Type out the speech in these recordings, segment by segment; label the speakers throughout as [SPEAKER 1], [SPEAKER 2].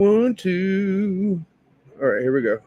[SPEAKER 1] 1, 2. All right, here we go.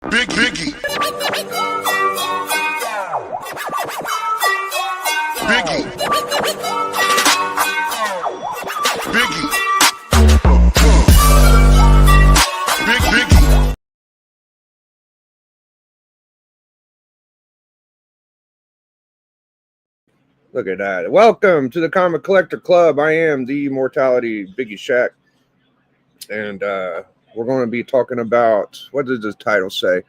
[SPEAKER 2] Biggie. Biggie. Biggie. Biggie.
[SPEAKER 1] Look at that. Welcome to the Comic Collector Club. I am the Immortality Biggie Shack. And we're going to be talking about, what does the title say?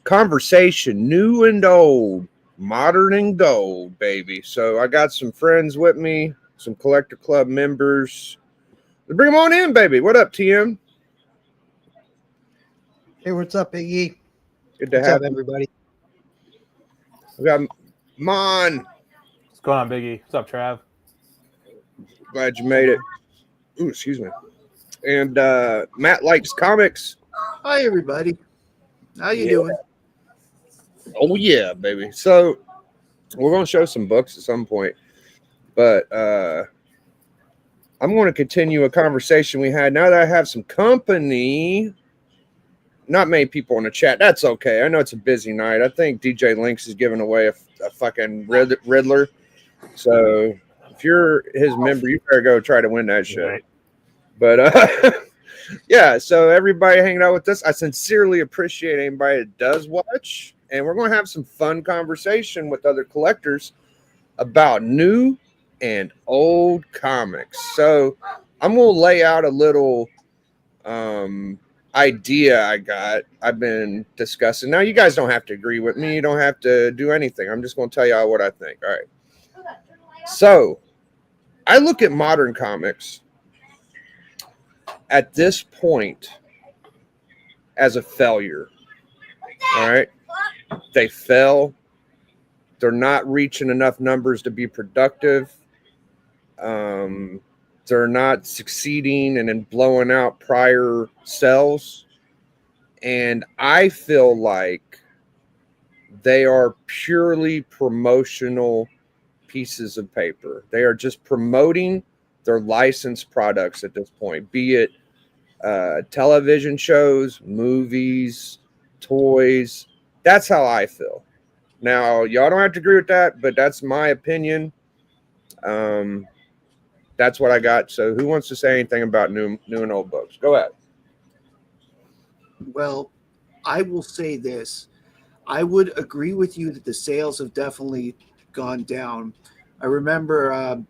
[SPEAKER 1] Conversation, new and old, modern and gold, baby. So I got some friends with me, some Collector Club members. Let's bring them on in, baby. What up, TM?
[SPEAKER 3] Hey, what's up, Iggy?
[SPEAKER 1] Good to
[SPEAKER 3] What's
[SPEAKER 1] have
[SPEAKER 3] up,
[SPEAKER 1] you.
[SPEAKER 3] everybody?
[SPEAKER 1] We got Mon.
[SPEAKER 4] What's going on, Biggie? What's up, Trav?
[SPEAKER 1] Glad you made it. Ooh, excuse me. And Matt likes comics.
[SPEAKER 3] Hi, everybody. How you doing?
[SPEAKER 1] Oh yeah, baby. So we're going to show some books at some point, but I'm going to continue a conversation we had. Now that I have some company, not many people in the chat. That's okay. I know it's a busy night. I think DJ Lynx is giving away a fucking Riddler. So if you're his member, you better go try to win that shit.
[SPEAKER 4] Right.
[SPEAKER 1] But yeah, so everybody hanging out with us, I sincerely appreciate anybody that does watch. And we're going to have some fun conversation with other collectors about new and old comics. So I'm going to lay out a little idea I've been discussing. Now, you guys don't have to agree with me. You don't have to do anything. I'm just going to tell y'all what I think. All right. So I look at modern comics at this point as a failure. All right. They fell. They're not reaching enough numbers to be productive. They're not succeeding and then blowing out prior sales. And I feel like they are purely promotional pieces of paper. They are just promoting their licensed products at this point, be it television shows, movies, toys. That's how I feel. Now, y'all don't have to agree with that, but that's my opinion. Um, that's what I got. So, who wants to say anything about new and old books? Go ahead.
[SPEAKER 3] Well, I will say this. I would agree with you that the sales have definitely gone down. I remember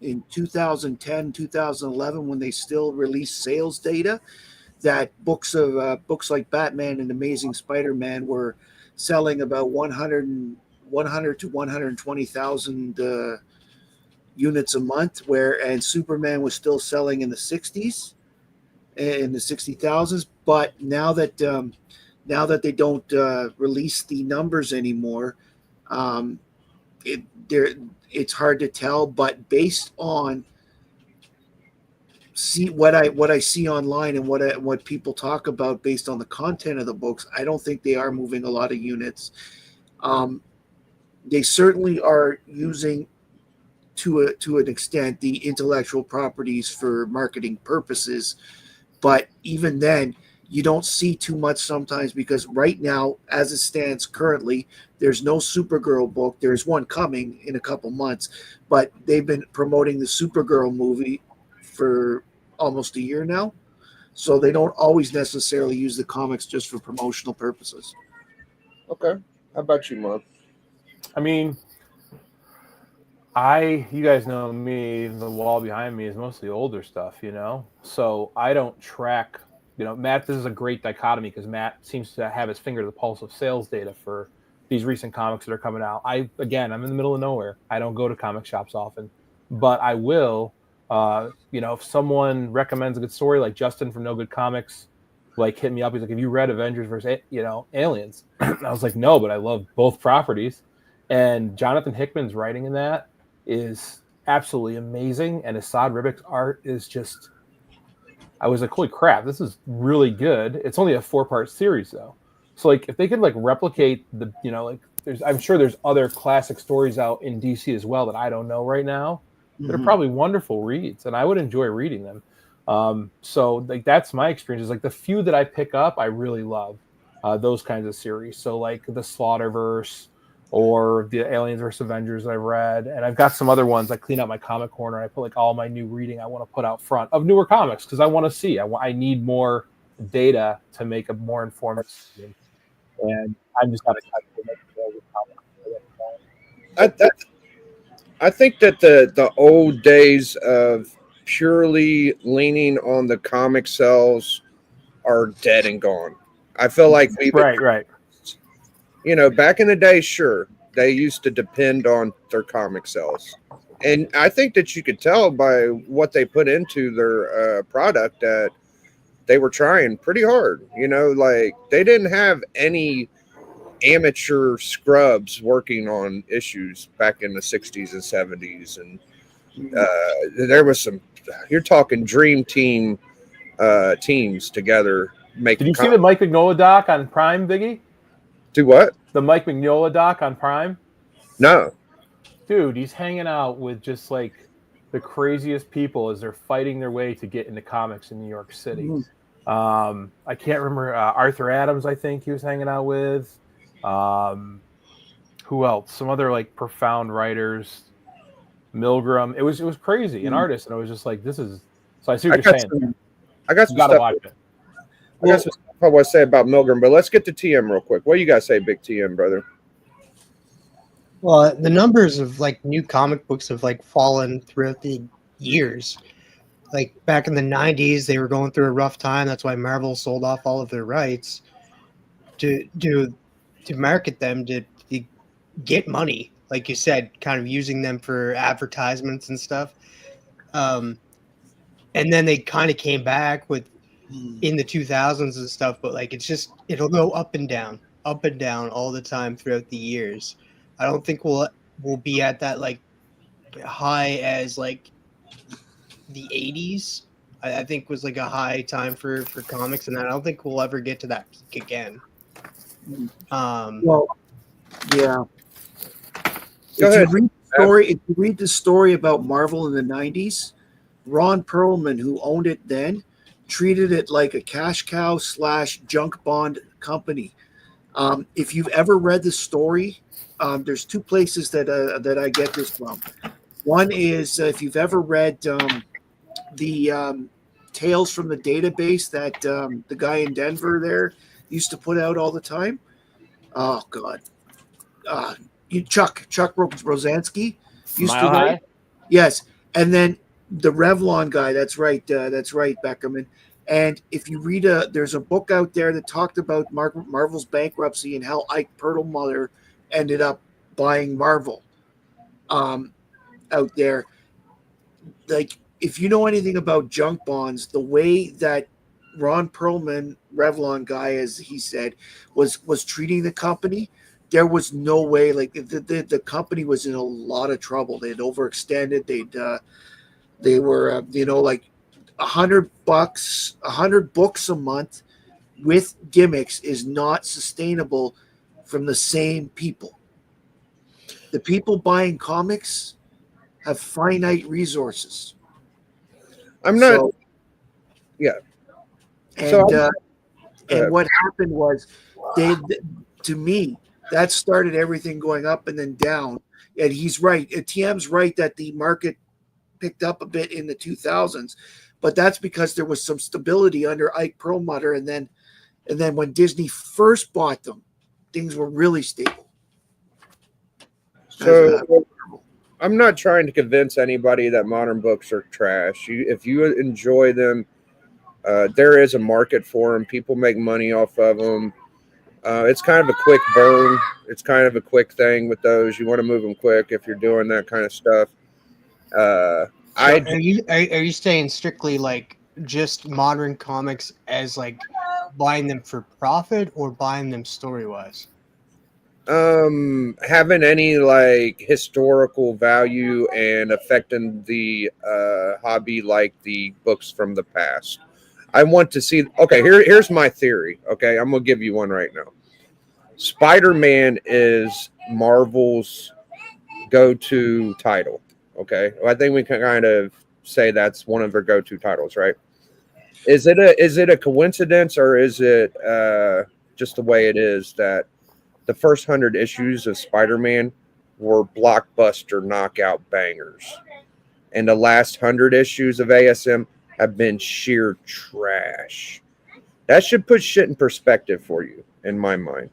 [SPEAKER 3] in 2010, 2011, when they still released sales data, that books like Batman and Amazing Spider-Man were selling about 100 to 120,000 units a month, and Superman was still selling in the 60s, in the 60,000s. But now that they don't release the numbers anymore, um, it's hard to tell. But based on what I see online and what people talk about based on the content of the books, I don't think they are moving a lot of units. They certainly are using to an extent the intellectual properties for marketing purposes, but even then you don't see too much sometimes, because right now, as it stands currently, there's no Supergirl book. There's one coming in a couple months, but they've been promoting the Supergirl movie for almost a year now, so they don't always necessarily use the comics just for promotional purposes.
[SPEAKER 1] Okay. How about you, Mark?
[SPEAKER 4] I mean, you guys know me, the wall behind me is mostly older stuff, so I don't track, Matt, this is a great dichotomy because Matt seems to have his finger to the pulse of sales data for these recent comics that are coming out. I'm in the middle of nowhere. I don't go to comic shops often, but I will, if someone recommends a good story, like Justin from No Good Comics, like hit me up. He's like, have you read Avengers versus, Aliens? I was like, no, but I love both properties. And Jonathan Hickman's writing in that is absolutely amazing, and Assad Ribick's art is just, I was like, holy crap, this is really good. It's only a 4-part series though, so like if they could like replicate the, I'm sure there's other classic stories out in DC as well that I don't know right now that are probably wonderful reads, and I would enjoy reading them. So like that's my experience, is like the few that I pick up I really love those kinds of series. So like the Slaughterverse or the Aliens vs. Avengers that I've read. And I've got some other ones. I clean out my comic corner. I put like all my new reading I want to put out front of newer comics because I want to see. I need more data to make a more informed decision. And I'm just not excited to
[SPEAKER 1] I think that the old days of purely leaning on the comic sales are dead and gone. I feel like
[SPEAKER 4] right.
[SPEAKER 1] Back in the day, sure, they used to depend on their comic sales. And I think that you could tell by what they put into their product that they were trying pretty hard. Like they didn't have any amateur scrubs working on issues back in the 60s and 70s. And there was you're talking dream team teams together making.
[SPEAKER 4] Did you see the Mike Mignola doc on Prime, Biggie?
[SPEAKER 1] Do what?
[SPEAKER 4] The Mike Mignola doc on Prime?
[SPEAKER 1] No.
[SPEAKER 4] Dude, he's hanging out with just like the craziest people as they're fighting their way to get into comics in New York City. I can't remember, Arthur Adams, I think he was hanging out with. Who else? Some other like profound writers. Milgram. It was crazy, an artist, and I was just like, this is. So I see what you're saying.
[SPEAKER 1] I got some stuff.
[SPEAKER 4] Watch it.
[SPEAKER 1] I got some stuff I want to say about Milgram, but let's get to TM real quick. What do you guys say, Big TM, brother?
[SPEAKER 5] Well, the numbers of like new comic books have like fallen throughout the years. Like back in the 90s, they were going through a rough time. That's why Marvel sold off all of their rights to market them, to get money. Like you said, kind of using them for advertisements and stuff. And then they kind of came back with in the 2000s and stuff, but like it'll go up and down all the time throughout the years. I don't think we'll be at that like high as like the 80s. I think was like a high time for comics, and I don't think we'll ever get to that peak again.
[SPEAKER 3] Well, Yeah.
[SPEAKER 1] Go ahead.
[SPEAKER 3] If you read the story about Marvel in the 90s, Ron Perlman, who owned it then, treated it like a cash cow / junk bond company. If you've ever read the story, there's two places that I get this from. One is if you've ever read the Tales from the Database that the guy in Denver there used to put out all the time. Oh God, Chuck Rosansky used to
[SPEAKER 4] Mile
[SPEAKER 3] write.
[SPEAKER 4] High.
[SPEAKER 3] Yes, and then the Revlon guy. That's right, Beckerman. And if you read there's a book out there that talked about Marvel's bankruptcy and how Ike Perlmutter ended up buying Marvel. Out there, like if you know anything about junk bonds, the way that Ron Perlman, Revlon guy, as he said, was treating the company, there was no way. Like the company was in a lot of trouble. They'd overextended. They were like $100, 100 books a month with gimmicks is not sustainable from the same people. The people buying comics have finite resources.
[SPEAKER 1] I'm not.
[SPEAKER 3] So,
[SPEAKER 1] Yeah.
[SPEAKER 3] and
[SPEAKER 1] So go
[SPEAKER 3] and
[SPEAKER 1] ahead.
[SPEAKER 3] what happened was to me, that started everything going up and then down. And he's right. TM's right that the market picked up a bit in the 2000s, but that's because there was some stability under Ike Perlmutter, and then when Disney first bought them, things were really stable.
[SPEAKER 1] So I'm not trying to convince anybody that modern books are trash. If you enjoy them, there is a market for them. People make money off of them. It's kind of a quick burn. It's kind of a quick thing with those. You want to move them quick if you're doing that kind of stuff.
[SPEAKER 5] Are you saying strictly like just modern comics as like buying them for profit or buying them story wise?
[SPEAKER 1] Having any like historical value and affecting the hobby like the books from the past. I want to see. Okay, here's my theory. Okay, I'm gonna give you one right now. Spider-Man is Marvel's go-to title. Okay, well, I think we can kind of say that's one of their go-to titles, right? Is it a coincidence, or is it just the way it is that the first 100 issues of Spider-Man were blockbuster knockout bangers, and the last 100 issues of ASM have been sheer trash? That should put shit in perspective for you, in my mind.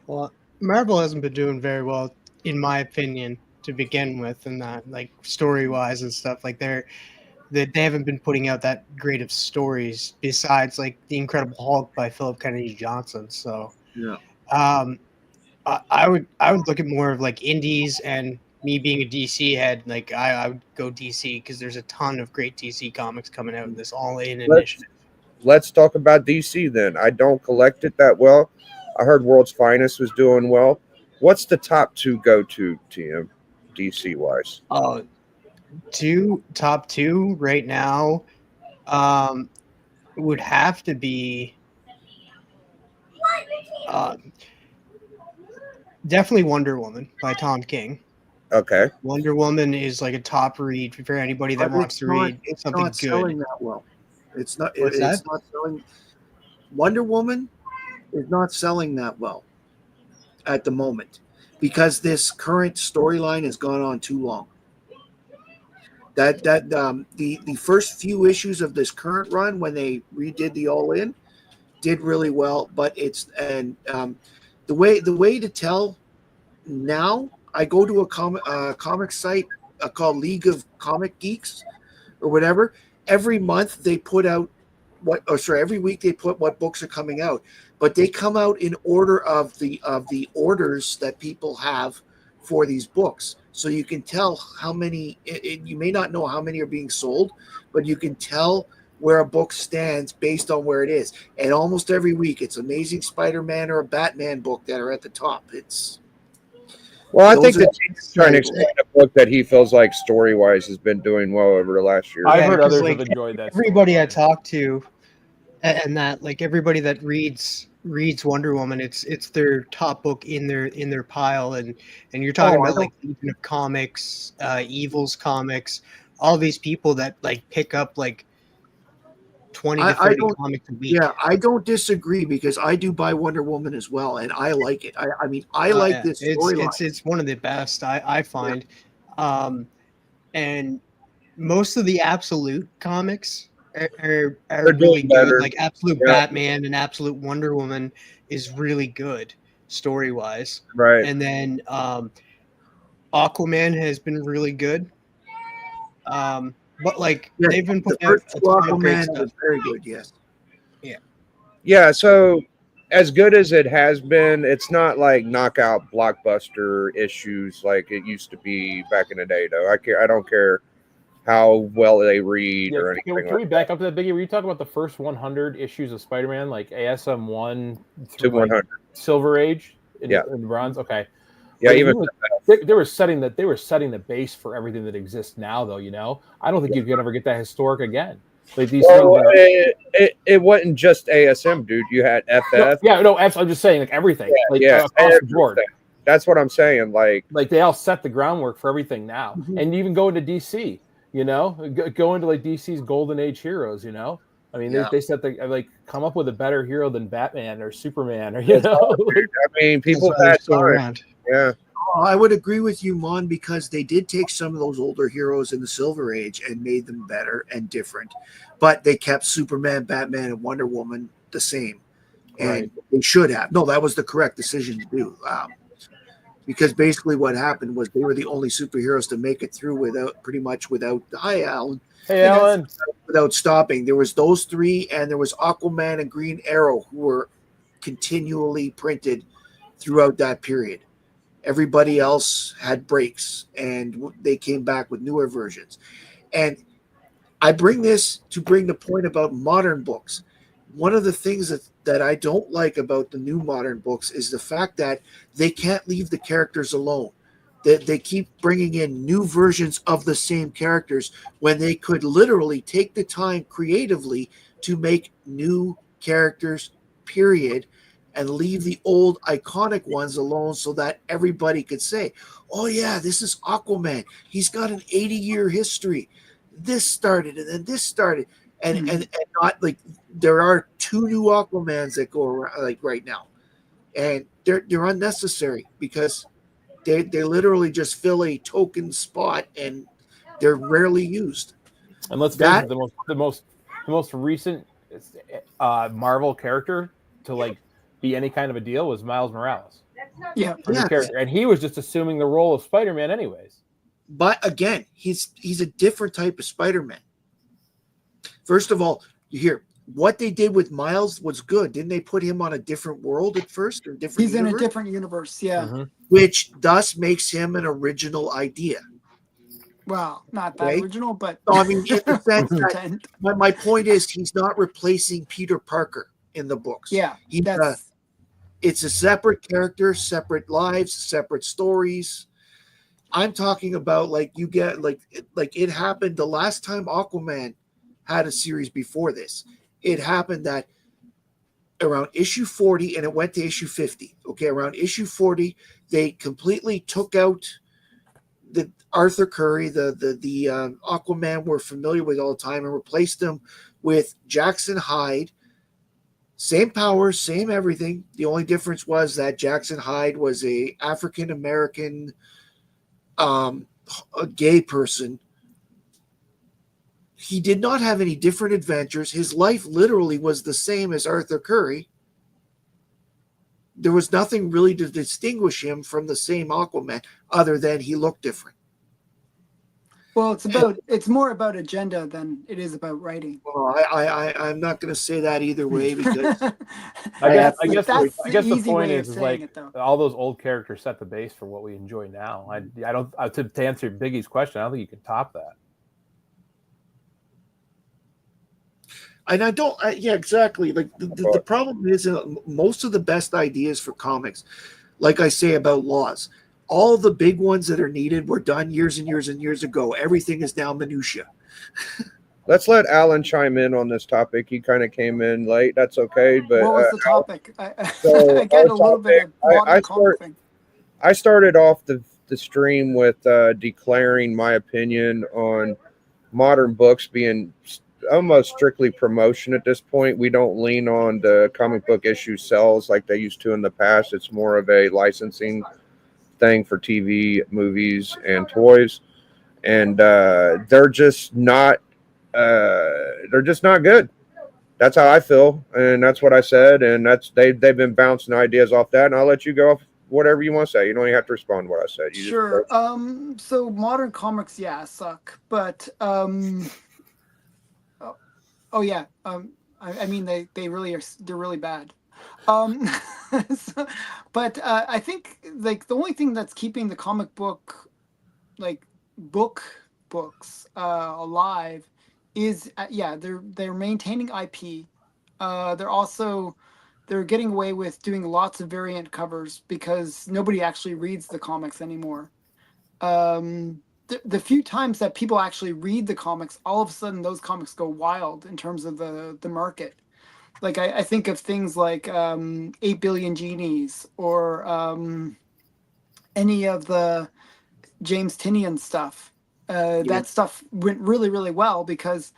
[SPEAKER 5] Well, Marvel hasn't been doing very well, in my opinion, to begin with, and that like story wise and stuff. Like they haven't been putting out that great of stories besides like the Incredible Hulk by Philip Kennedy Johnson. So
[SPEAKER 3] Yeah.
[SPEAKER 5] I would look at more of like indies, and me being a DC head, like I would go DC because there's a ton of great DC comics coming out in this all-in initiative.
[SPEAKER 1] Let's talk about DC then. I don't collect it that well. I heard World's Finest was doing well. What's the top two go-to, TM, DC wise?
[SPEAKER 5] Top two right now would have to be definitely Wonder Woman by Tom King.
[SPEAKER 1] Okay.
[SPEAKER 5] Wonder Woman is like a top read for anybody that wants to read something
[SPEAKER 3] not
[SPEAKER 5] good.
[SPEAKER 3] Selling that well. It's not.
[SPEAKER 5] What's
[SPEAKER 3] It's
[SPEAKER 5] that?
[SPEAKER 3] not selling. Wonder Woman is not selling that well at the moment because this current storyline has gone on too long. The first few issues of this current run, when they redid the All In, did really well. But the way to tell now, I go to a comic site called League of Comic Geeks or whatever. Every month they put out every week they put what books are coming out, but they come out in order of the orders that people have for these books. So you can tell how many. You may not know how many are being sold, but you can tell where a book stands based on where it is. And almost every week, it's Amazing Spider-Man or a Batman book that are at the top.
[SPEAKER 1] Well, I think that he's trying to explain a book that he feels like story-wise has been doing well over the last year.
[SPEAKER 4] I've heard
[SPEAKER 5] 'cause,
[SPEAKER 4] others
[SPEAKER 5] like,
[SPEAKER 4] have enjoyed that.
[SPEAKER 5] Everybody I
[SPEAKER 4] storyline.
[SPEAKER 5] talk to and that like everybody that reads Wonder Woman, it's their top book in their pile, and you're talking
[SPEAKER 3] Oh, I
[SPEAKER 5] about
[SPEAKER 3] don't.
[SPEAKER 5] like Legion of Comics, Evil's Comics, all these people that like pick up like 20 to
[SPEAKER 3] I
[SPEAKER 5] 30
[SPEAKER 3] don't.
[SPEAKER 5] comics a
[SPEAKER 3] Yeah,
[SPEAKER 5] week.
[SPEAKER 3] I don't disagree because I do buy Wonder Woman as well, and I like it. I mean, I like
[SPEAKER 5] Yeah,
[SPEAKER 3] this storyline.
[SPEAKER 5] it's one of the best I find, and most of the Absolute comics are
[SPEAKER 1] They're doing
[SPEAKER 5] really good.
[SPEAKER 1] better.
[SPEAKER 5] Like Absolute
[SPEAKER 1] Yeah,
[SPEAKER 5] Batman and Absolute Wonder Woman is really good story wise,
[SPEAKER 1] right.
[SPEAKER 5] and then Aquaman has been really good. But like
[SPEAKER 3] Yes,
[SPEAKER 5] they've been
[SPEAKER 3] the
[SPEAKER 5] putting out
[SPEAKER 3] first
[SPEAKER 5] a
[SPEAKER 3] two
[SPEAKER 5] ton of great
[SPEAKER 3] Aquaman
[SPEAKER 5] stuff.
[SPEAKER 3] was very good. Yes.
[SPEAKER 5] Yeah,
[SPEAKER 1] Yeah, so as good as it has been, it's not like knockout blockbuster issues like it used to be back in the day. Though I don't care how well they read
[SPEAKER 4] Yeah,
[SPEAKER 1] or
[SPEAKER 4] can
[SPEAKER 1] anything
[SPEAKER 4] we
[SPEAKER 1] like
[SPEAKER 4] back up to that, Biggie? Were you talking about the first 100 issues of Spider-Man, like ASM 1
[SPEAKER 1] to
[SPEAKER 4] through like
[SPEAKER 1] 100.
[SPEAKER 4] Silver Age
[SPEAKER 1] Yeah,
[SPEAKER 4] in bronze? Okay,
[SPEAKER 1] yeah,
[SPEAKER 4] but
[SPEAKER 1] even
[SPEAKER 4] they were setting the base for everything that exists now, though. I don't think you can ever get that historic again. Like these things
[SPEAKER 1] well,
[SPEAKER 4] are
[SPEAKER 1] it wasn't just ASM, dude. You had
[SPEAKER 4] no,
[SPEAKER 1] FF.
[SPEAKER 4] yeah, no. I'm just saying, like everything, like
[SPEAKER 1] Yeah,
[SPEAKER 4] across the board.
[SPEAKER 1] everything. That's what I'm saying.
[SPEAKER 4] Like they all set the groundwork for everything now,
[SPEAKER 3] Mhm.
[SPEAKER 4] and even go into DC. Go into like DC's Golden Age heroes. I mean,
[SPEAKER 3] Yeah.
[SPEAKER 4] they set the like come up with a better hero than Batman or Superman or
[SPEAKER 1] it's hard, dude.
[SPEAKER 4] like,
[SPEAKER 1] I mean,
[SPEAKER 5] that's
[SPEAKER 1] people
[SPEAKER 5] why they're
[SPEAKER 1] had
[SPEAKER 5] still
[SPEAKER 1] time.
[SPEAKER 5] around.
[SPEAKER 1] Yeah,
[SPEAKER 3] Oh, I would agree with you, Mon, because they did take some of those older heroes in the Silver Age and made them better and different, but they kept Superman, Batman, and Wonder Woman the same, and
[SPEAKER 4] Right.
[SPEAKER 3] they should have. No, that was the correct decision to do. Because basically what happened was they were the only superheroes to make it through without hi Alan,
[SPEAKER 4] Hey, Alan.
[SPEAKER 3] without stopping. There was those three, and there was Aquaman and Green Arrow who were continually printed throughout that period. Everybody else had breaks, and they came back with newer versions. And I bring this to bring the point about modern books. One of the things that I don't like about the new modern books is the fact that they can't leave the characters alone. They keep bringing in new versions of the same characters when they could literally take the time creatively to make new characters, period, and leave the old iconic ones alone so that everybody could say, oh, yeah, this is Aquaman. He's got an 80-year history. This started and then this started. And not like there are two new Aquamans that go around like right now. And they're unnecessary because they literally just fill a token spot and they're rarely used.
[SPEAKER 4] And let's face it, the most recent Marvel character to like be any kind of a deal was Miles Morales.
[SPEAKER 6] Yeah.
[SPEAKER 4] Character, and he was just assuming the role of Spider-Man anyways.
[SPEAKER 3] But again, he's a different type of Spider-Man. First of all, you hear what they did with Miles was good. Didn't they put him on a different world at first or different
[SPEAKER 6] He's
[SPEAKER 3] universe?
[SPEAKER 6] in a different universe. Yeah.
[SPEAKER 4] Mm-hmm.
[SPEAKER 3] Which thus makes him an original idea.
[SPEAKER 6] Well, not that
[SPEAKER 3] Right?
[SPEAKER 6] original, but
[SPEAKER 3] I mean, in the sense that my point is he's not replacing Peter Parker in the books.
[SPEAKER 6] yeah,
[SPEAKER 3] It's a separate character, separate lives, separate stories. I'm talking about like you get like it happened the last time Aquaman had a series before this. It happened that around issue 40 and it went to issue 50. Okay, around issue 40, they completely took out the Arthur Curry, the Aquaman we're familiar with all the time, and replaced him with Jackson Hyde. Same powers, same everything. The only difference was that Jackson Hyde was a African American, a gay person. He did not have any different adventures. His life literally was the same as Arthur Curry. There was nothing really to distinguish him from the same Aquaman other than he looked different.
[SPEAKER 6] well, it's more about agenda than it is about writing.
[SPEAKER 3] Well, I'm not going to say that either way because
[SPEAKER 4] I guess
[SPEAKER 6] that's
[SPEAKER 4] the
[SPEAKER 6] easy
[SPEAKER 4] point
[SPEAKER 6] way
[SPEAKER 4] is
[SPEAKER 6] of
[SPEAKER 4] like
[SPEAKER 6] saying it, though.
[SPEAKER 4] all those old characters set the base for what we enjoy now. I don't to answer Biggie's question, I don't think you can top that.
[SPEAKER 3] and I don't. Yeah, exactly. Like the problem is most of the best ideas for comics, like I say about laws, all the big ones that are needed were done years and years and years ago. Everything is now minutia.
[SPEAKER 1] let's let Alan chime in on this topic. He kind of came in late. That's okay. But
[SPEAKER 6] What was the topic?
[SPEAKER 1] so
[SPEAKER 6] I get
[SPEAKER 1] our
[SPEAKER 6] a little bit of
[SPEAKER 1] topic,
[SPEAKER 6] modern comic thing.
[SPEAKER 1] I started off the stream with declaring my opinion on modern books being almost strictly promotion at this point. We don't lean on the comic book issue sales like they used to in the past. It's more of a licensing thing for TV, movies, and toys, and they're just not good. That's how I feel, and that's what I said, and they've been bouncing ideas off that, and I'll let you go off whatever you want to say. You don't even have to respond to what I said.
[SPEAKER 6] Sure. So modern comics, yeah, suck. But oh yeah. I mean they really are. They're really bad. But I think like the only thing that's keeping the comic book, like books alive, is they're maintaining IP. They're getting away with doing lots of variant covers because nobody actually reads the comics anymore. The few times that people actually read the comics, all of a sudden those comics go wild in terms of the market. Like I think of things like 8 Billion Genies or any of the James Tinian stuff. That stuff went really, really well because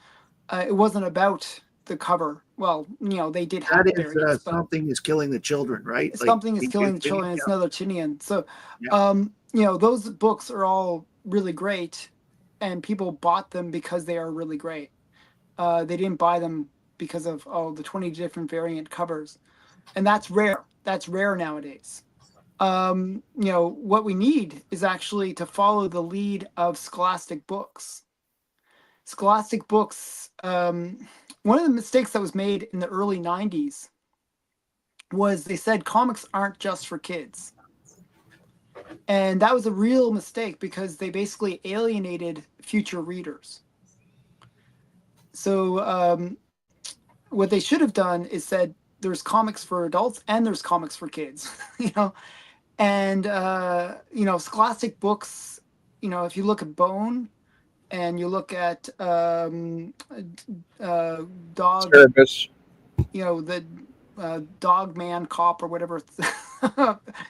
[SPEAKER 6] it wasn't about the cover. Well, they did have
[SPEAKER 3] That is
[SPEAKER 6] variants, but
[SPEAKER 3] something is killing the children, right?
[SPEAKER 6] something is killing the children. It's another Tinian. So, those books are all really great, and people bought them because they are really great. They didn't buy them because of the 20 different variant covers, and that's rare. That's rare nowadays. What we need is actually to follow the lead of Scholastic Books. Scholastic Books, one of the mistakes that was made in the early 90s was they said comics aren't just for kids. And that was a real mistake because they basically alienated future readers. So what they should have done is said there's comics for adults and there's comics for kids, And, Scholastic Books, if you look at Bone and you look at Dog,
[SPEAKER 1] Cerebus.
[SPEAKER 6] The Dog Man Cop or whatever,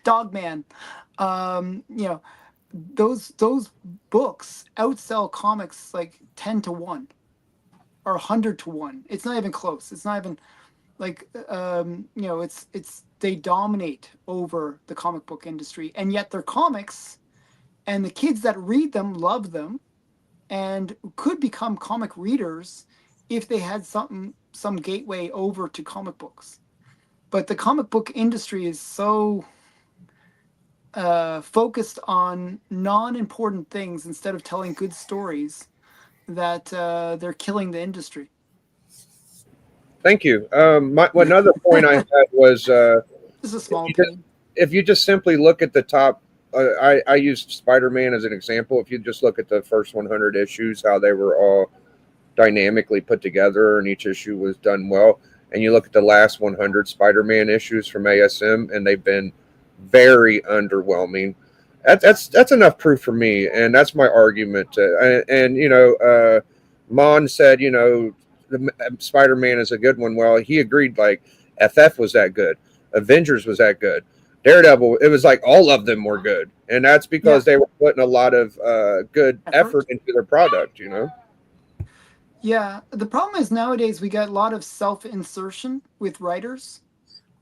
[SPEAKER 6] Dog Man, those books outsell comics like 10 to 1 or 100 to 1. It's not even close. It's not even like, it's they dominate over the comic book industry, and yet they're comics, and the kids that read them love them and could become comic readers if they had some gateway over to comic books. But the comic book industry is so focused on non-important things instead of telling good stories that they're killing the industry.
[SPEAKER 1] Thank you. Another point I had was
[SPEAKER 6] this is a small opinion.
[SPEAKER 1] If you just simply look at the top, I used Spider-Man as an example. If you just look at the first 100 issues, how they were all dynamically put together and each issue was done well, and you look at the last 100 Spider-Man issues from ASM, and they've been very underwhelming. That's enough proof for me, and that's my argument. Mon said, the Spider-Man is a good one. Well, he agreed. Like FF was that good, Avengers was that good, Daredevil. It was like all of them were good, and that's because they were putting a lot of good effort into their product.
[SPEAKER 6] Yeah, the problem is nowadays we got a lot of self-insertion with writers,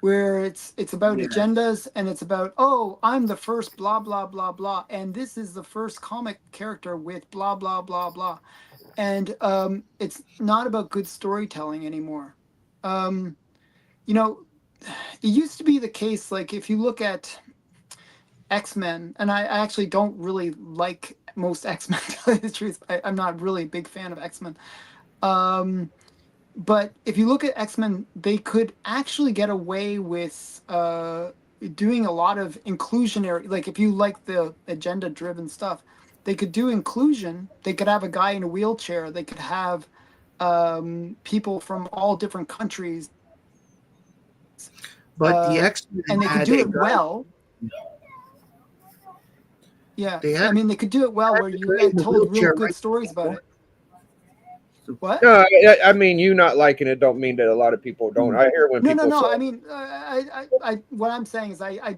[SPEAKER 6] where it's about agendas and it's about I'm the first blah blah blah blah, and this is the first comic character with blah blah blah blah. And it's not about good storytelling anymore. It used to be the case, like if you look at X-Men, and I actually don't really like most X-Men, to tell you the truth. I'm not really a big fan of X-Men. But if you look at X-Men, they could actually get away with doing a lot of inclusionary, like if you like the agenda-driven stuff, they could do inclusion. They could have a guy in a wheelchair. They could have people from all different countries.
[SPEAKER 3] But the X-Men
[SPEAKER 6] and they could do it well. Yeah, they could do it well where you told real good stories about it. What?
[SPEAKER 1] No, I mean, you not liking it don't mean that a lot of people don't. I hear when
[SPEAKER 6] No,
[SPEAKER 1] people say,
[SPEAKER 6] I mean, what I'm saying is, I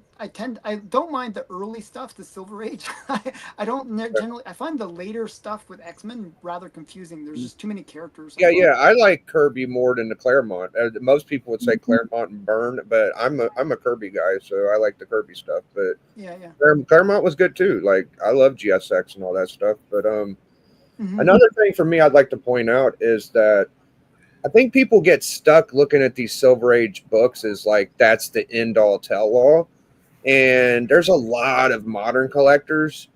[SPEAKER 6] don't mind the early stuff, the Silver Age. I don't generally. I find the later stuff with X-Men rather confusing. There's just too many characters.
[SPEAKER 1] yeah, I like Kirby more than the Claremont. Most people would say Claremont and Byrne, but I'm a Kirby guy, so I like the Kirby stuff. But
[SPEAKER 6] Yeah.
[SPEAKER 1] Claremont was good too. Like I love GSX and all that stuff. But
[SPEAKER 6] Mhm.
[SPEAKER 1] another thing for me, I'd like to point out is that I think people get stuck looking at these Silver Age books as like that's the end all tell all. And there's a lot of modern collectors.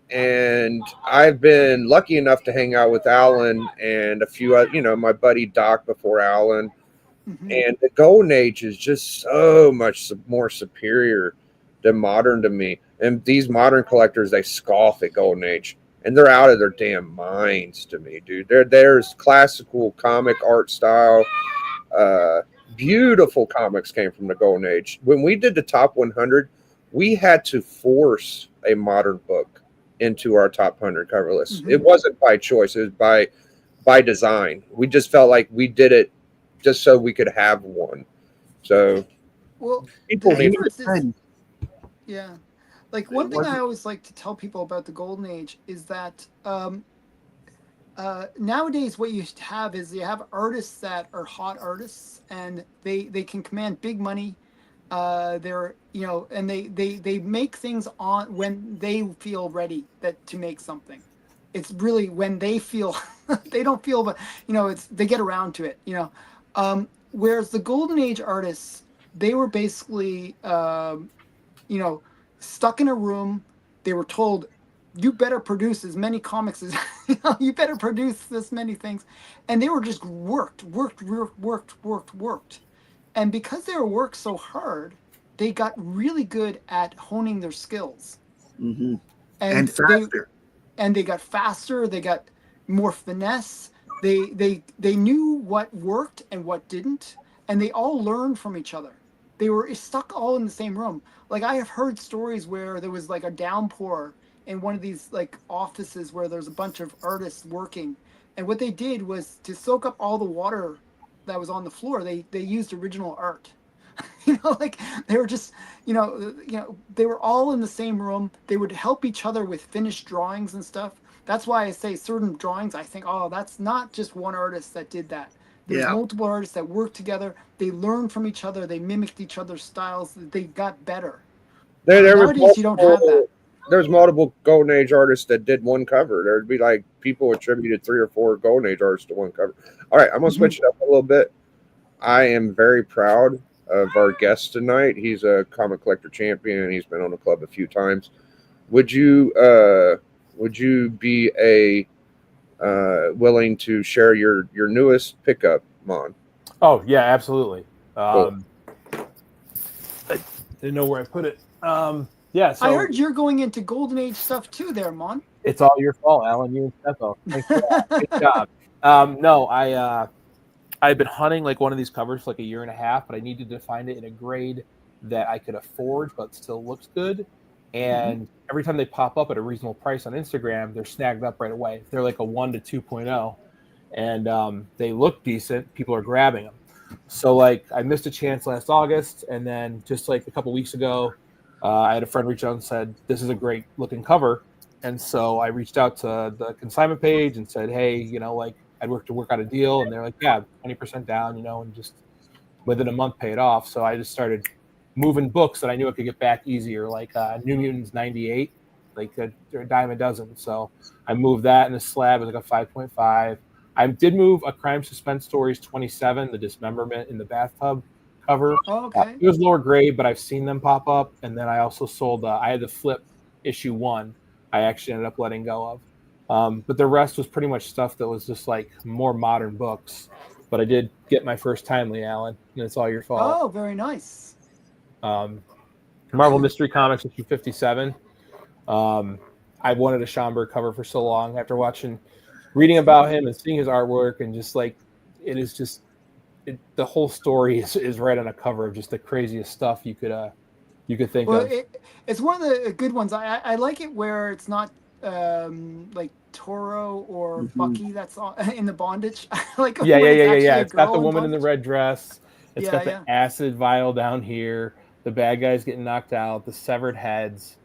[SPEAKER 1] And I've been lucky enough to hang out with Alan and a few, my buddy Doc before Alan.
[SPEAKER 6] Mhm.
[SPEAKER 1] And the Golden Age is just so much more superior than modern to me. And these modern collectors, they scoff at Golden Age. And they're out of their damn minds to me, dude. There's classical comic art style. Beautiful comics came from the Golden Age. When we did the top 100, we had to force a modern book into our top 100 cover list. It wasn't by choice; it was by design. We just felt like we did it just so we could have one. So
[SPEAKER 6] Well,
[SPEAKER 1] people
[SPEAKER 6] the
[SPEAKER 1] need
[SPEAKER 6] difference is,
[SPEAKER 3] Trend.
[SPEAKER 6] yeah, like one thing I always like to tell people about the Golden Age is that nowadays what you have is you have artists that are hot artists and they can command big money. They're and they make things on when they feel ready to make something. It's really when they feel they don't feel, but it's they get around to it. Whereas the Golden Age artists, they were basically stuck in a room. They were told, you better produce as many comics as you better produce this many things, and they were just worked. And because they were worked so hard, they got really good at honing their skills.
[SPEAKER 3] Mm-hmm.
[SPEAKER 6] And
[SPEAKER 3] And faster.
[SPEAKER 6] They got faster. They got more finesse. They knew what worked and what didn't, and they all learned from each other. They were stuck all in the same room. Like I have heard stories where there was like a downpour in one of these like offices where there's a bunch of artists working, and what they did was to soak up all the water that was on the floor. They used original art. Like they were just they were all in the same room. They would help each other with finished drawings and stuff. That's why I say certain drawings, I think, oh, that's not just one artist that did that. There's multiple artists that worked together. They learned from each other. They mimicked each other's styles. They got better.
[SPEAKER 1] there was
[SPEAKER 6] Nowadays you don't have that.
[SPEAKER 1] There's multiple Golden Age artists that did one cover. There'd be like people attributed 3 or 4 Golden Age artists to one cover. All right, I'm gonna switch it up a little bit. I am very proud of our guest tonight. He's a comic collector champion. He's been on the club a few times. Would you be willing to share your newest pickup, Mon?
[SPEAKER 4] Oh yeah, absolutely.
[SPEAKER 1] Cool.
[SPEAKER 4] I didn't know where I put it. Yeah, so
[SPEAKER 6] I heard you're going into Golden Age stuff too, there, Mon.
[SPEAKER 4] it's all your fault, Alan. You and Stefo. Thanks for that. Good job. No, I've been hunting like one of these covers for like a year and a half, but I needed to find it in a grade that I could afford but still looks good. And every time they pop up at a reasonable price on Instagram, they're snagged up right away. They're like a 1 to 2.0, and they look decent. People are grabbing them. So like I missed a chance last August, and then just like a couple weeks ago, I had a friend reach out and said, this is a great looking cover. And so I reached out to the consignment page and said, hey, like I'd work out a deal. And they're like, yeah, 20% down, and just within a month pay it off. So I just started moving books that I knew I could get back easier, like New Mutants 98, like they're a dime a dozen. So I moved that in a slab as like a 5.5. I did move a Crime Suspense Stories 27, the dismemberment in the bathtub cover.
[SPEAKER 6] Oh, okay.
[SPEAKER 4] It was lower grade, but I've seen them pop up. And then I also sold, I had to flip issue 1. I actually ended up letting go of. But the rest was pretty much stuff that was just like more modern books. But I did get my first timely, Alan, and it's all your fault.
[SPEAKER 6] Oh, very nice.
[SPEAKER 4] Marvel Mystery Comics issue 57. I wanted a Schomburg cover for so long after reading about him and seeing his artwork, and just like it is just the whole story is right on a cover of just the craziest stuff you could think of.
[SPEAKER 6] It's one of the good ones. I like it where it's not like Toro or
[SPEAKER 3] Mhm.
[SPEAKER 6] Bucky that's in the bondage. Like
[SPEAKER 4] Yeah,
[SPEAKER 6] when
[SPEAKER 4] yeah,
[SPEAKER 6] it's
[SPEAKER 4] yeah, yeah,
[SPEAKER 6] actually
[SPEAKER 4] yeah.
[SPEAKER 6] a
[SPEAKER 4] It's got the
[SPEAKER 6] girl
[SPEAKER 4] woman in the
[SPEAKER 6] bondage.
[SPEAKER 4] red dress. It's
[SPEAKER 6] Yeah,
[SPEAKER 4] got the
[SPEAKER 6] yeah.
[SPEAKER 4] acid vial down here. The bad guys getting knocked out. The severed heads.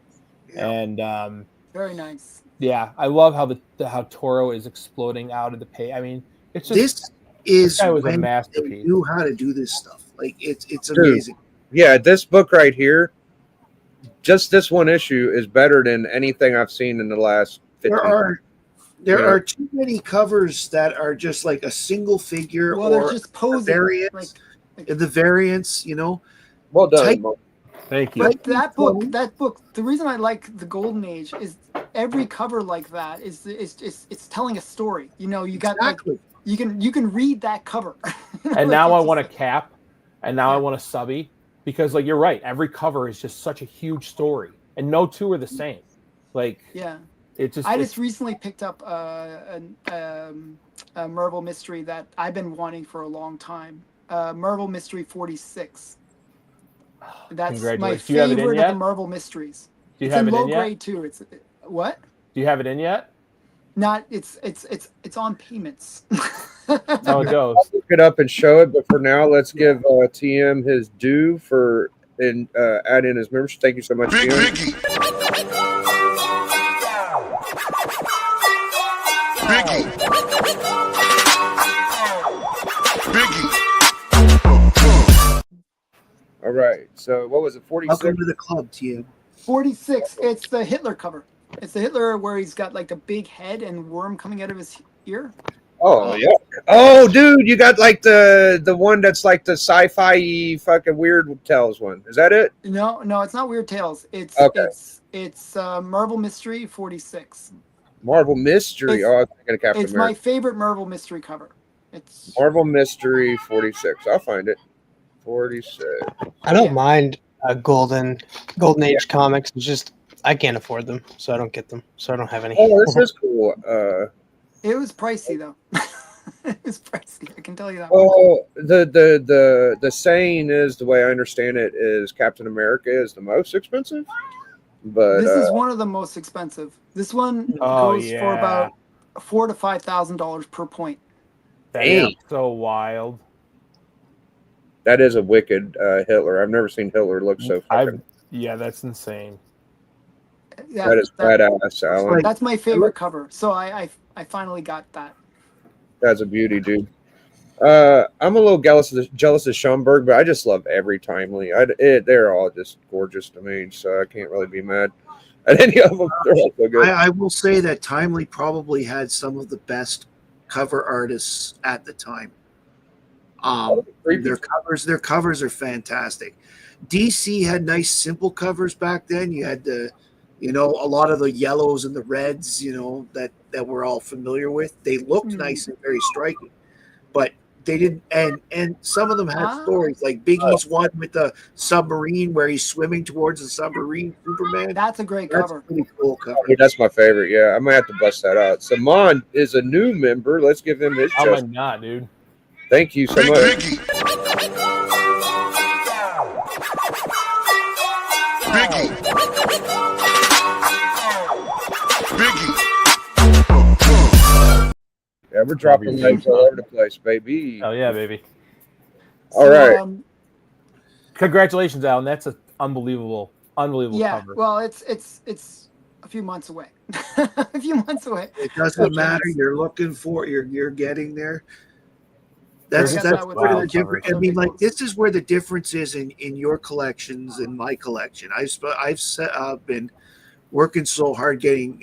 [SPEAKER 3] Yeah.
[SPEAKER 4] And
[SPEAKER 6] Very nice.
[SPEAKER 4] yeah, I love how how Toro is exploding out of the pay. I mean, it's just
[SPEAKER 3] This is
[SPEAKER 4] guy was a
[SPEAKER 3] when they
[SPEAKER 4] masterpiece.
[SPEAKER 3] knew how to do this stuff. Like it's
[SPEAKER 1] Dude.
[SPEAKER 3] amazing.
[SPEAKER 1] Yeah, this book right here, just this one issue is better than anything I've seen in the last 15.
[SPEAKER 3] There
[SPEAKER 1] Yeah.
[SPEAKER 3] are too many covers that are just like a single figure
[SPEAKER 6] Well, they're
[SPEAKER 3] or
[SPEAKER 6] just
[SPEAKER 3] a
[SPEAKER 6] posing.
[SPEAKER 3] variance.
[SPEAKER 6] Like
[SPEAKER 3] The variants, you know.
[SPEAKER 1] Well done.
[SPEAKER 3] Type-
[SPEAKER 1] Mark.
[SPEAKER 4] Thank you.
[SPEAKER 6] But that book, the reason I like the Golden Age is every cover like that is it's telling a story. You know, you got
[SPEAKER 3] Exactly.
[SPEAKER 6] like you can read that cover.
[SPEAKER 4] And
[SPEAKER 6] Like,
[SPEAKER 4] now I
[SPEAKER 6] it's
[SPEAKER 4] want a
[SPEAKER 6] just like-
[SPEAKER 4] cap, and now I
[SPEAKER 6] Yeah.
[SPEAKER 4] want a subby because, like, you're right. Every cover is just such a huge story, and no two are the same. Like,
[SPEAKER 6] Yeah.
[SPEAKER 4] it just.
[SPEAKER 6] I
[SPEAKER 4] it's-
[SPEAKER 6] just recently picked up a Marvel mystery that I've been wanting for a long time. Marvel Mystery 46. That's my
[SPEAKER 4] Congratulations. Do you have it in
[SPEAKER 6] favorite of
[SPEAKER 4] yet?
[SPEAKER 6] the Marvel mysteries.
[SPEAKER 4] Do you
[SPEAKER 6] It's
[SPEAKER 4] have
[SPEAKER 6] in
[SPEAKER 4] it
[SPEAKER 6] low
[SPEAKER 4] in yet?
[SPEAKER 6] grade too. It's what?
[SPEAKER 4] Do you have it in yet?
[SPEAKER 6] Not it's on payments.
[SPEAKER 4] That's how it goes.
[SPEAKER 1] Look it up and show it, but for now, let's give TM his due for add in his membership. Thank you so much,
[SPEAKER 2] Big
[SPEAKER 1] TM.
[SPEAKER 2] Biggie. Biggie. Biggie.
[SPEAKER 1] All right. So what was it? 46.
[SPEAKER 3] Welcome to the club, TM.
[SPEAKER 6] 46. It's the Hitler cover. It's the Hitler where he's got like the big head and worm coming out of his ear.
[SPEAKER 1] Oh yeah. Oh, dude, you got like the one that's like the sci-fi fucking weird tales one. Is that it?
[SPEAKER 6] No, it's not Weird Tales. It's
[SPEAKER 1] Okay.
[SPEAKER 6] it's Marvel Mystery 46.
[SPEAKER 1] Marvel Mystery.
[SPEAKER 6] It's-
[SPEAKER 1] Oh, I was thinking of Captain
[SPEAKER 6] It's my
[SPEAKER 1] America.
[SPEAKER 6] favorite Marvel Mystery cover. It's
[SPEAKER 1] Marvel Mystery 46. I'll find it. 46.
[SPEAKER 5] I don't
[SPEAKER 6] Yeah.
[SPEAKER 5] mind golden age comics. It's just I can't afford them, so I don't get them. So I don't have any.
[SPEAKER 1] Oh, this is cool.
[SPEAKER 6] It was pricey though. It was pricey. I can tell you that.
[SPEAKER 1] Well, the saying is, the way I understand it, is Captain America is the most expensive. But
[SPEAKER 6] This is one of the most expensive. This one
[SPEAKER 4] Oh,
[SPEAKER 6] goes for
[SPEAKER 4] yeah.
[SPEAKER 6] about $4,000 to $5,000 per point.
[SPEAKER 4] That
[SPEAKER 1] Damn.
[SPEAKER 4] is so wild.
[SPEAKER 1] that is a wicked Hitler. I've never seen Hitler look so fucking.
[SPEAKER 4] Yeah, that's insane.
[SPEAKER 6] Yeah,
[SPEAKER 1] That is badass, Alan.
[SPEAKER 3] Like-
[SPEAKER 6] that's my favorite cover. So I finally got that.
[SPEAKER 1] That's a beauty, dude. I'm a little jealous of Schomburg, but I just love every Timely. They're all just gorgeous to me, so I can't really be mad at any of them. They're all so good.
[SPEAKER 3] I will say that Timely probably had some of the best cover artists at the time.
[SPEAKER 1] Creepy.
[SPEAKER 3] Their covers are fantastic. DC had nice simple covers back then. You had a lot of the yellows and the reds, that we're all familiar with. They looked nice and very striking, but they didn't. And some of them had stories, like Biggie's one with the submarine where he's swimming towards the submarine. Superman.
[SPEAKER 6] That's a great
[SPEAKER 3] That's
[SPEAKER 6] cover.
[SPEAKER 3] a pretty cool cover.
[SPEAKER 1] Dude, that's my favorite. Yeah, I might have to bust that out. Simon is a new member. Let's give him his
[SPEAKER 4] How am I
[SPEAKER 1] just.
[SPEAKER 4] not, dude?
[SPEAKER 1] Thank you so
[SPEAKER 2] Big
[SPEAKER 1] much.
[SPEAKER 2] Biggie. Biggie. Biggie.
[SPEAKER 1] Yeah, we're dropping legs all over the place, baby.
[SPEAKER 4] Oh yeah, baby.
[SPEAKER 1] All right.
[SPEAKER 4] Congratulations, Alan. That's an unbelievable
[SPEAKER 6] Yeah.
[SPEAKER 4] cover.
[SPEAKER 6] Well, it's a few months away. A few months away.
[SPEAKER 3] It doesn't matter. You're looking for. You're getting there. That's
[SPEAKER 6] I got
[SPEAKER 3] that's
[SPEAKER 6] that with
[SPEAKER 3] where
[SPEAKER 6] the
[SPEAKER 3] the difference. I
[SPEAKER 6] cover.
[SPEAKER 3] mean, like this is where the difference is in your collections and my collection. I've been working so hard getting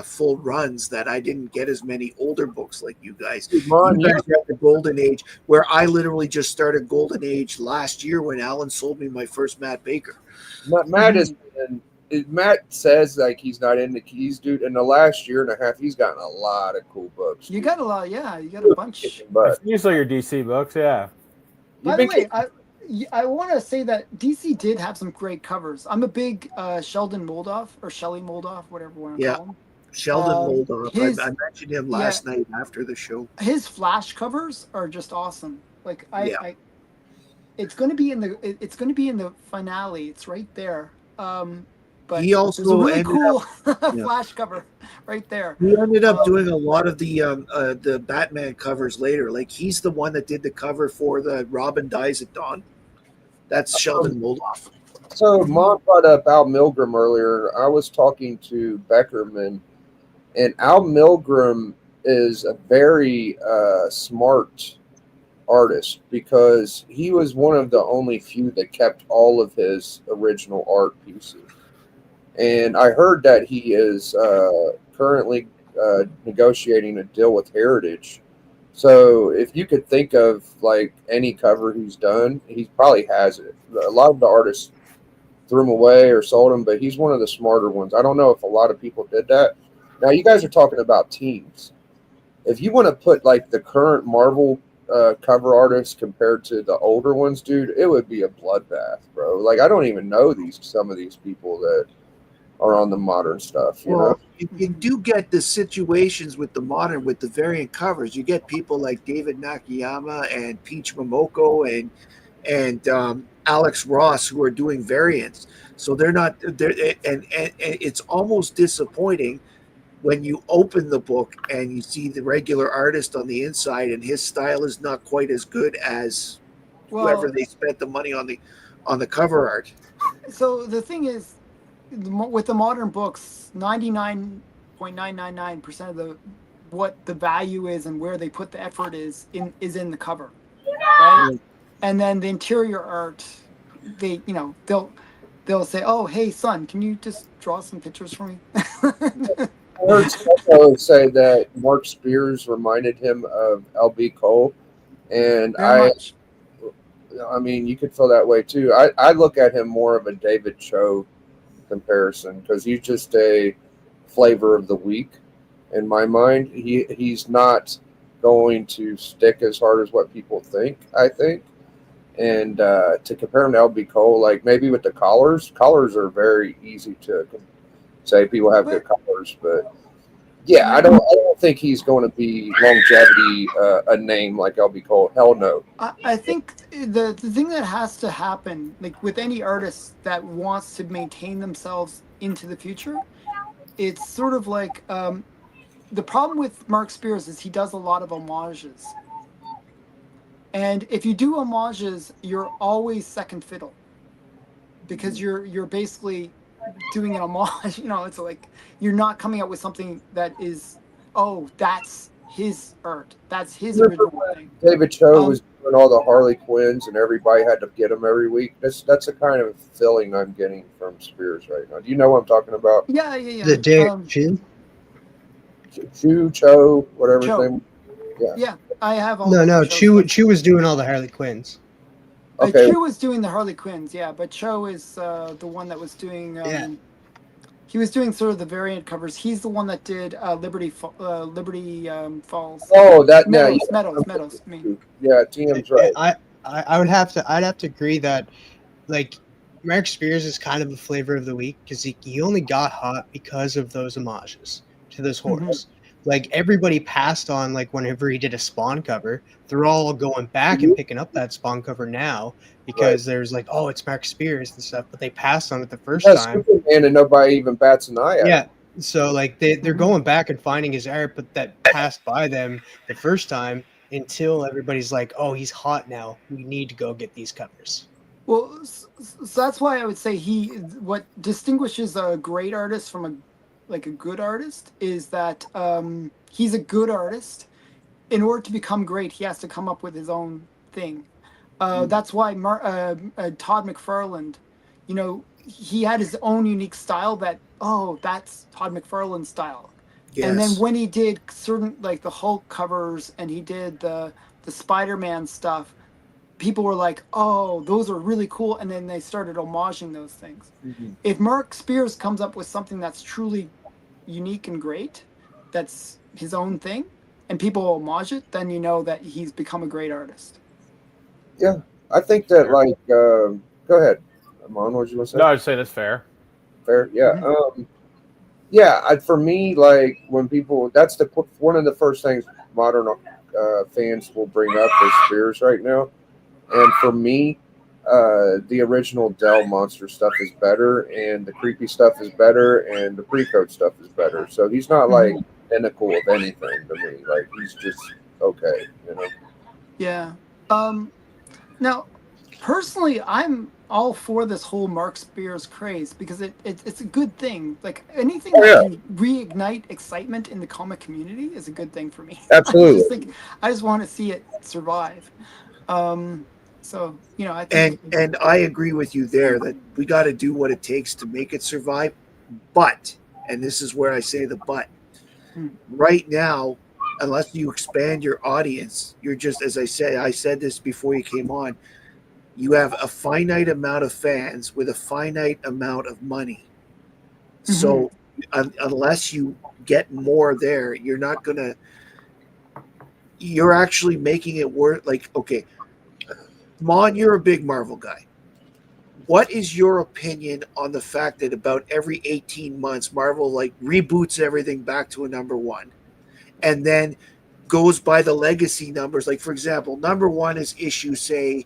[SPEAKER 3] full runs that I didn't get as many older books like you guys. You guys have the Golden Age, where I literally just started Golden Age last year when Alan sold me my first Matt Baker.
[SPEAKER 1] Matt says like he's not in the keys, dude. In the last year and a half, he's gotten a lot of cool books.
[SPEAKER 6] You got a lot. Yeah, you got a bunch.
[SPEAKER 1] But
[SPEAKER 4] You saw your DC books, yeah.
[SPEAKER 6] By the way, I want to say that DC did have some great covers. I'm a big Sheldon Moldoff or Shelley Moldoff, whatever you want to call him.
[SPEAKER 3] Sheldon Moldoff.
[SPEAKER 6] his-
[SPEAKER 3] I mentioned him last night after the show.
[SPEAKER 6] His Flash covers are just awesome. Like it's going to be in the finale. It's right there. But
[SPEAKER 3] He
[SPEAKER 6] it's a
[SPEAKER 3] also
[SPEAKER 6] really
[SPEAKER 3] ended
[SPEAKER 6] cool
[SPEAKER 3] yeah.
[SPEAKER 6] flash cover right there.
[SPEAKER 3] He ended up doing a lot of the Batman covers later. Like he's the one that did the cover for the Robin Dies at Dawn. That's Sheldon Moldoff.
[SPEAKER 1] So Mom brought up Al Milgrom earlier. I was talking to Beckerman, and Al Milgrom is a very smart artist because he was one of the only few that kept all of his original art pieces. And I heard that he is currently negotiating a deal with Heritage. So if you could think of like any cover he's done, he probably has it. A lot of the artists threw him away or sold him, but he's one of the smarter ones. I don't know if a lot of people did that. Now you guys are talking about teams. If you want to put like the current Marvel cover artists compared to the older ones, dude, it would be a bloodbath, bro. Like I don't even know some of these people that are on the modern stuff. You know,
[SPEAKER 3] Well, you do get the situations with the modern, with the variant covers. You get people like David Nakayama and Peach Momoko and Alex Ross who are doing variants. So they're not there, and it's almost disappointing when you open the book and you see the regular artist on the inside, and his style is not quite as good as whoever
[SPEAKER 6] Well,
[SPEAKER 3] they spent the money on the cover art.
[SPEAKER 6] so the thing is, with the modern books, 99.999% of the what the value is and where they put the effort is in the cover, right? And then the interior art, they'll say, "Oh, hey son, can you just draw some pictures for me?"
[SPEAKER 1] I heard Stefano say that Mark Spears reminded him of LB Cole, and
[SPEAKER 6] Very much.
[SPEAKER 1] I mean, you could feel that way too. I look at him more of a David Cho comparison because he's just a flavor of the week in my mind. He's not going to stick as hard as what people think. I think, and to compare him to LB Cole, like maybe with the collars are very easy to say people have good collars, but yeah, I don't think he's going to be longevity a name like LB Cole. Hell no.
[SPEAKER 6] I think the thing that has to happen, like with any artist that wants to maintain themselves into the future, it's sort of like the problem with Mark Spears is he does a lot of homages. And if you do homages, you're always second fiddle because you're basically doing an homage. It's like you're not coming up with something that is, oh, that's his art, that's his original thing.
[SPEAKER 1] David Cho was doing all the Harley Quinns, and everybody had to get them every week. That's the kind of feeling I'm getting from Spears right now. Do you know what I'm talking about?
[SPEAKER 6] Yeah.
[SPEAKER 5] The Dick
[SPEAKER 1] Cho, whatever his
[SPEAKER 6] Cho.
[SPEAKER 1] name.
[SPEAKER 6] Yeah, I have all.
[SPEAKER 5] No, Chu was doing all the Harley Quinns.
[SPEAKER 1] Okay.
[SPEAKER 6] Chu was doing the Harley Quinns, yeah, but Cho is the one that was doing. He was doing sort of the variant covers. He's the one that did Liberty Falls.
[SPEAKER 1] Oh, that
[SPEAKER 6] Meadows. I mean,
[SPEAKER 1] yeah, TM's right.
[SPEAKER 5] I'd have to agree that like Mark Spears is kind of the flavor of the week because he only got hot because of those homages to those horrors.
[SPEAKER 6] Mm-hmm.
[SPEAKER 5] Like everybody passed on like whenever he did a Spawn cover, they're all going back and picking up that Spawn cover now because there's like, oh, it's Mark Spears and stuff, but they passed on it the first time.
[SPEAKER 1] Superman and nobody even bats an eye at
[SPEAKER 5] Yeah.
[SPEAKER 1] it.
[SPEAKER 5] So like they're going back and finding his art, but that passed by them the first time until everybody's like, oh, he's hot now. We need to go get these covers.
[SPEAKER 6] well, so that's why I would say what distinguishes a great artist from a good artist is that he's a good artist. In order to become great, he has to come up with his own thing. That's why Todd McFarlane, he had his own unique style that, oh, that's Todd McFarlane's style. Yes. And then when he did certain, like the Hulk covers and he did the Spider-Man stuff, people were like, oh, those are really cool. And then they started homaging those things. Mm-hmm. If Mark Spears comes up with something that's truly unique and great, that's his own thing, and people homage it, then you know that he's become a great artist.
[SPEAKER 1] Yeah, I think that, like, go ahead, Amon, what did you want to say?
[SPEAKER 4] No, I'd say that's fair.
[SPEAKER 1] Fair, yeah. Mm-hmm. For me, like, when people, that's one of the first things modern fans will bring up is Spears right now. And for me, the original Dell monster stuff is better, and the creepy stuff is better, and the pre-code stuff is better. So he's not like pinnacle of anything to me. Like he's just okay, you know.
[SPEAKER 6] Yeah. Now, personally, I'm all for this whole Mark Spears craze because it's a good thing. Like anything that can reignite excitement in the comic community is a good thing for me.
[SPEAKER 1] Absolutely.
[SPEAKER 6] I just want to see it survive. So I
[SPEAKER 3] And
[SPEAKER 6] think
[SPEAKER 3] and I agree with you there that we got to do what it takes to make it survive. But, and this is where I say the but. Right now, unless you expand your audience, you're just, as I said this before you came on, you have a finite amount of fans with a finite amount of money. So unless you get more there, you're actually making it worth, like, okay, Mon, you're a big Marvel guy. What is your opinion on the fact that about every 18 months, Marvel like reboots everything back to a number one and then goes by the legacy numbers? Like, for example, number one is issue, say,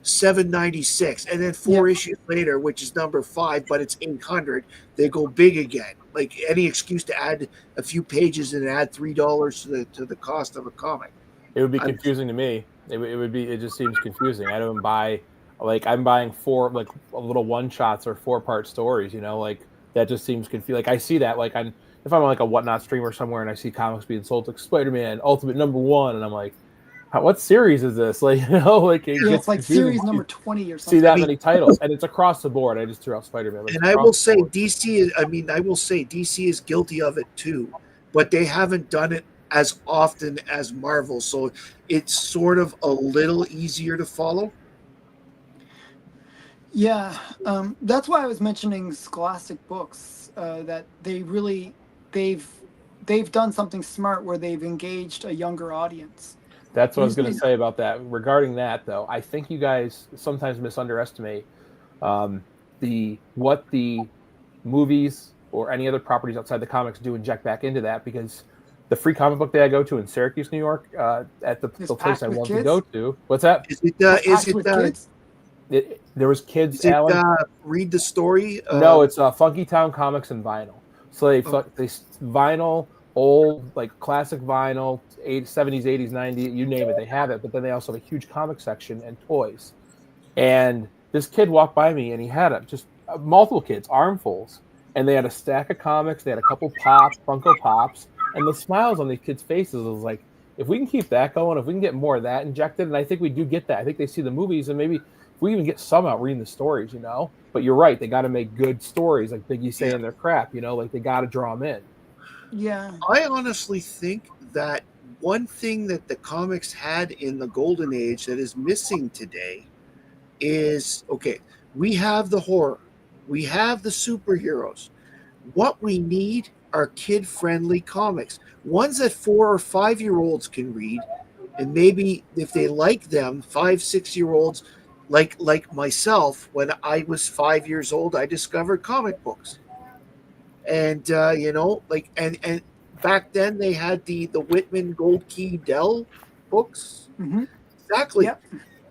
[SPEAKER 3] 796, and then four issues later, which is number 5, but it's 800, they go big again. Like any excuse to add a few pages and add $3 to the cost of a comic.
[SPEAKER 4] It would be confusing to me. It just seems confusing. I don't buy, like, I'm buying 4 like little one shots or 4-part stories, like that just seems confusing. Like I see that, like if I'm on like a Whatnot streamer somewhere and I see comics being sold like Spider-Man Ultimate #1, and I'm like, what series is this? Like, like
[SPEAKER 6] it's like series number 20 or something.
[SPEAKER 4] See that many titles, and it's across the board. I just threw out Spider-Man.
[SPEAKER 3] And I will say DC is guilty of it too, but they haven't done it as often as Marvel, so it's sort of a little easier to follow.
[SPEAKER 6] Yeah, that's why I was mentioning Scholastic Books, that they've done something smart where they've engaged a younger audience.
[SPEAKER 4] That's what I was going to say about that. Regarding that, though, I think you guys sometimes misunderestimate what the movies or any other properties outside the comics do inject back into that, because the free comic book day I go to in Syracuse, New York, at the place I want to go to. What's that?
[SPEAKER 6] Kids?
[SPEAKER 4] There was kids.
[SPEAKER 3] Is it read the story?
[SPEAKER 4] No, it's Funky Town Comics and Vinyl. So they vinyl, old, like classic vinyl, 70s, 80s, 90s, you name it, they have it. But then they also have a huge comic section and toys. And this kid walked by me, and he had just multiple kids, armfuls, and they had a stack of comics. They had a couple Funko Pops, and the smiles on these kids' faces was like, if we can keep that going, if we can get more of that injected, and I think we do get that. I think they see the movies, and maybe if we even get some out reading the stories, But you're right, they got to make good stories, like Biggie saying their crap, like they got to draw them in.
[SPEAKER 6] Yeah.
[SPEAKER 3] I honestly think that one thing that the comics had in the golden age that is missing today is, okay, we have the horror, we have the superheroes. What we need are kid-friendly comics, ones that 4 or 5-year-olds can read, and maybe if they like them, 5-6-year-olds, like myself, when I was 5 years old, I discovered comic books. And and back then they had the Whitman Gold Key Dell books. Exactly.
[SPEAKER 6] Yep.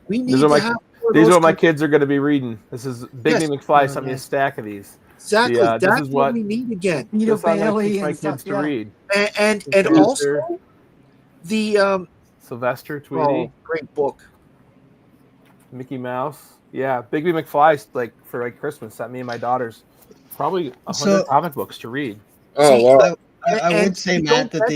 [SPEAKER 3] We need
[SPEAKER 4] these are what my kids are going to be reading. This is Bigby McFly sent me a stack of these.
[SPEAKER 3] Exactly. That's what we need again.
[SPEAKER 6] Nito Bailey
[SPEAKER 4] my
[SPEAKER 6] and
[SPEAKER 4] kids
[SPEAKER 6] stuff,
[SPEAKER 4] to read.
[SPEAKER 3] And also the
[SPEAKER 4] Sylvester Tweety.
[SPEAKER 3] Great book.
[SPEAKER 4] Mickey Mouse. Yeah, Bigby McFly, like for Christmas, sent me and my daughters probably 100 comic books to read.
[SPEAKER 1] Oh, wow.
[SPEAKER 5] I would say, Matt, that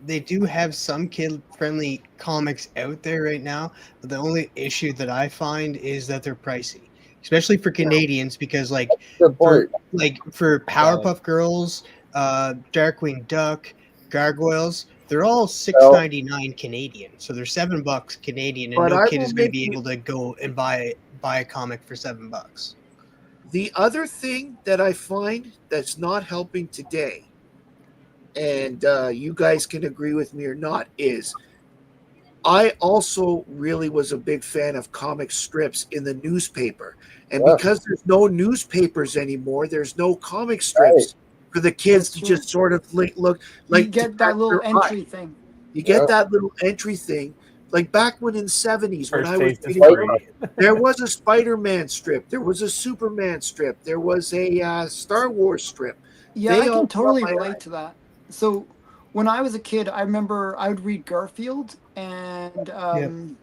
[SPEAKER 5] they do have some kid-friendly comics out there right now. But the only issue that I find is that they're pricey, especially for Canadians, because for Powerpuff Girls, Darkwing Duck, Gargoyles, they're all $6.99 Canadian, so they're $7 Canadian, and no kid is going to be able to go and buy a comic for $7.
[SPEAKER 3] The other thing that I find that's not helping today, and you guys can agree with me or not, is I also really was a big fan of comic strips in the newspaper. And because there's no newspapers anymore, there's no comic strips for the kids to just sort of look like.
[SPEAKER 6] You get that little entry thing.
[SPEAKER 3] You get that little entry thing, Like back when in the 70s, when
[SPEAKER 4] First
[SPEAKER 3] I was
[SPEAKER 4] taste is
[SPEAKER 3] reading,
[SPEAKER 4] free.
[SPEAKER 3] there was a Spider-Man strip, there was a Superman strip, there was a Star Wars strip.
[SPEAKER 6] Yeah,
[SPEAKER 3] They
[SPEAKER 6] I
[SPEAKER 3] all
[SPEAKER 6] can totally
[SPEAKER 3] caught my eye.
[SPEAKER 6] relate to that. So when I was a kid, I remember I would read Garfield and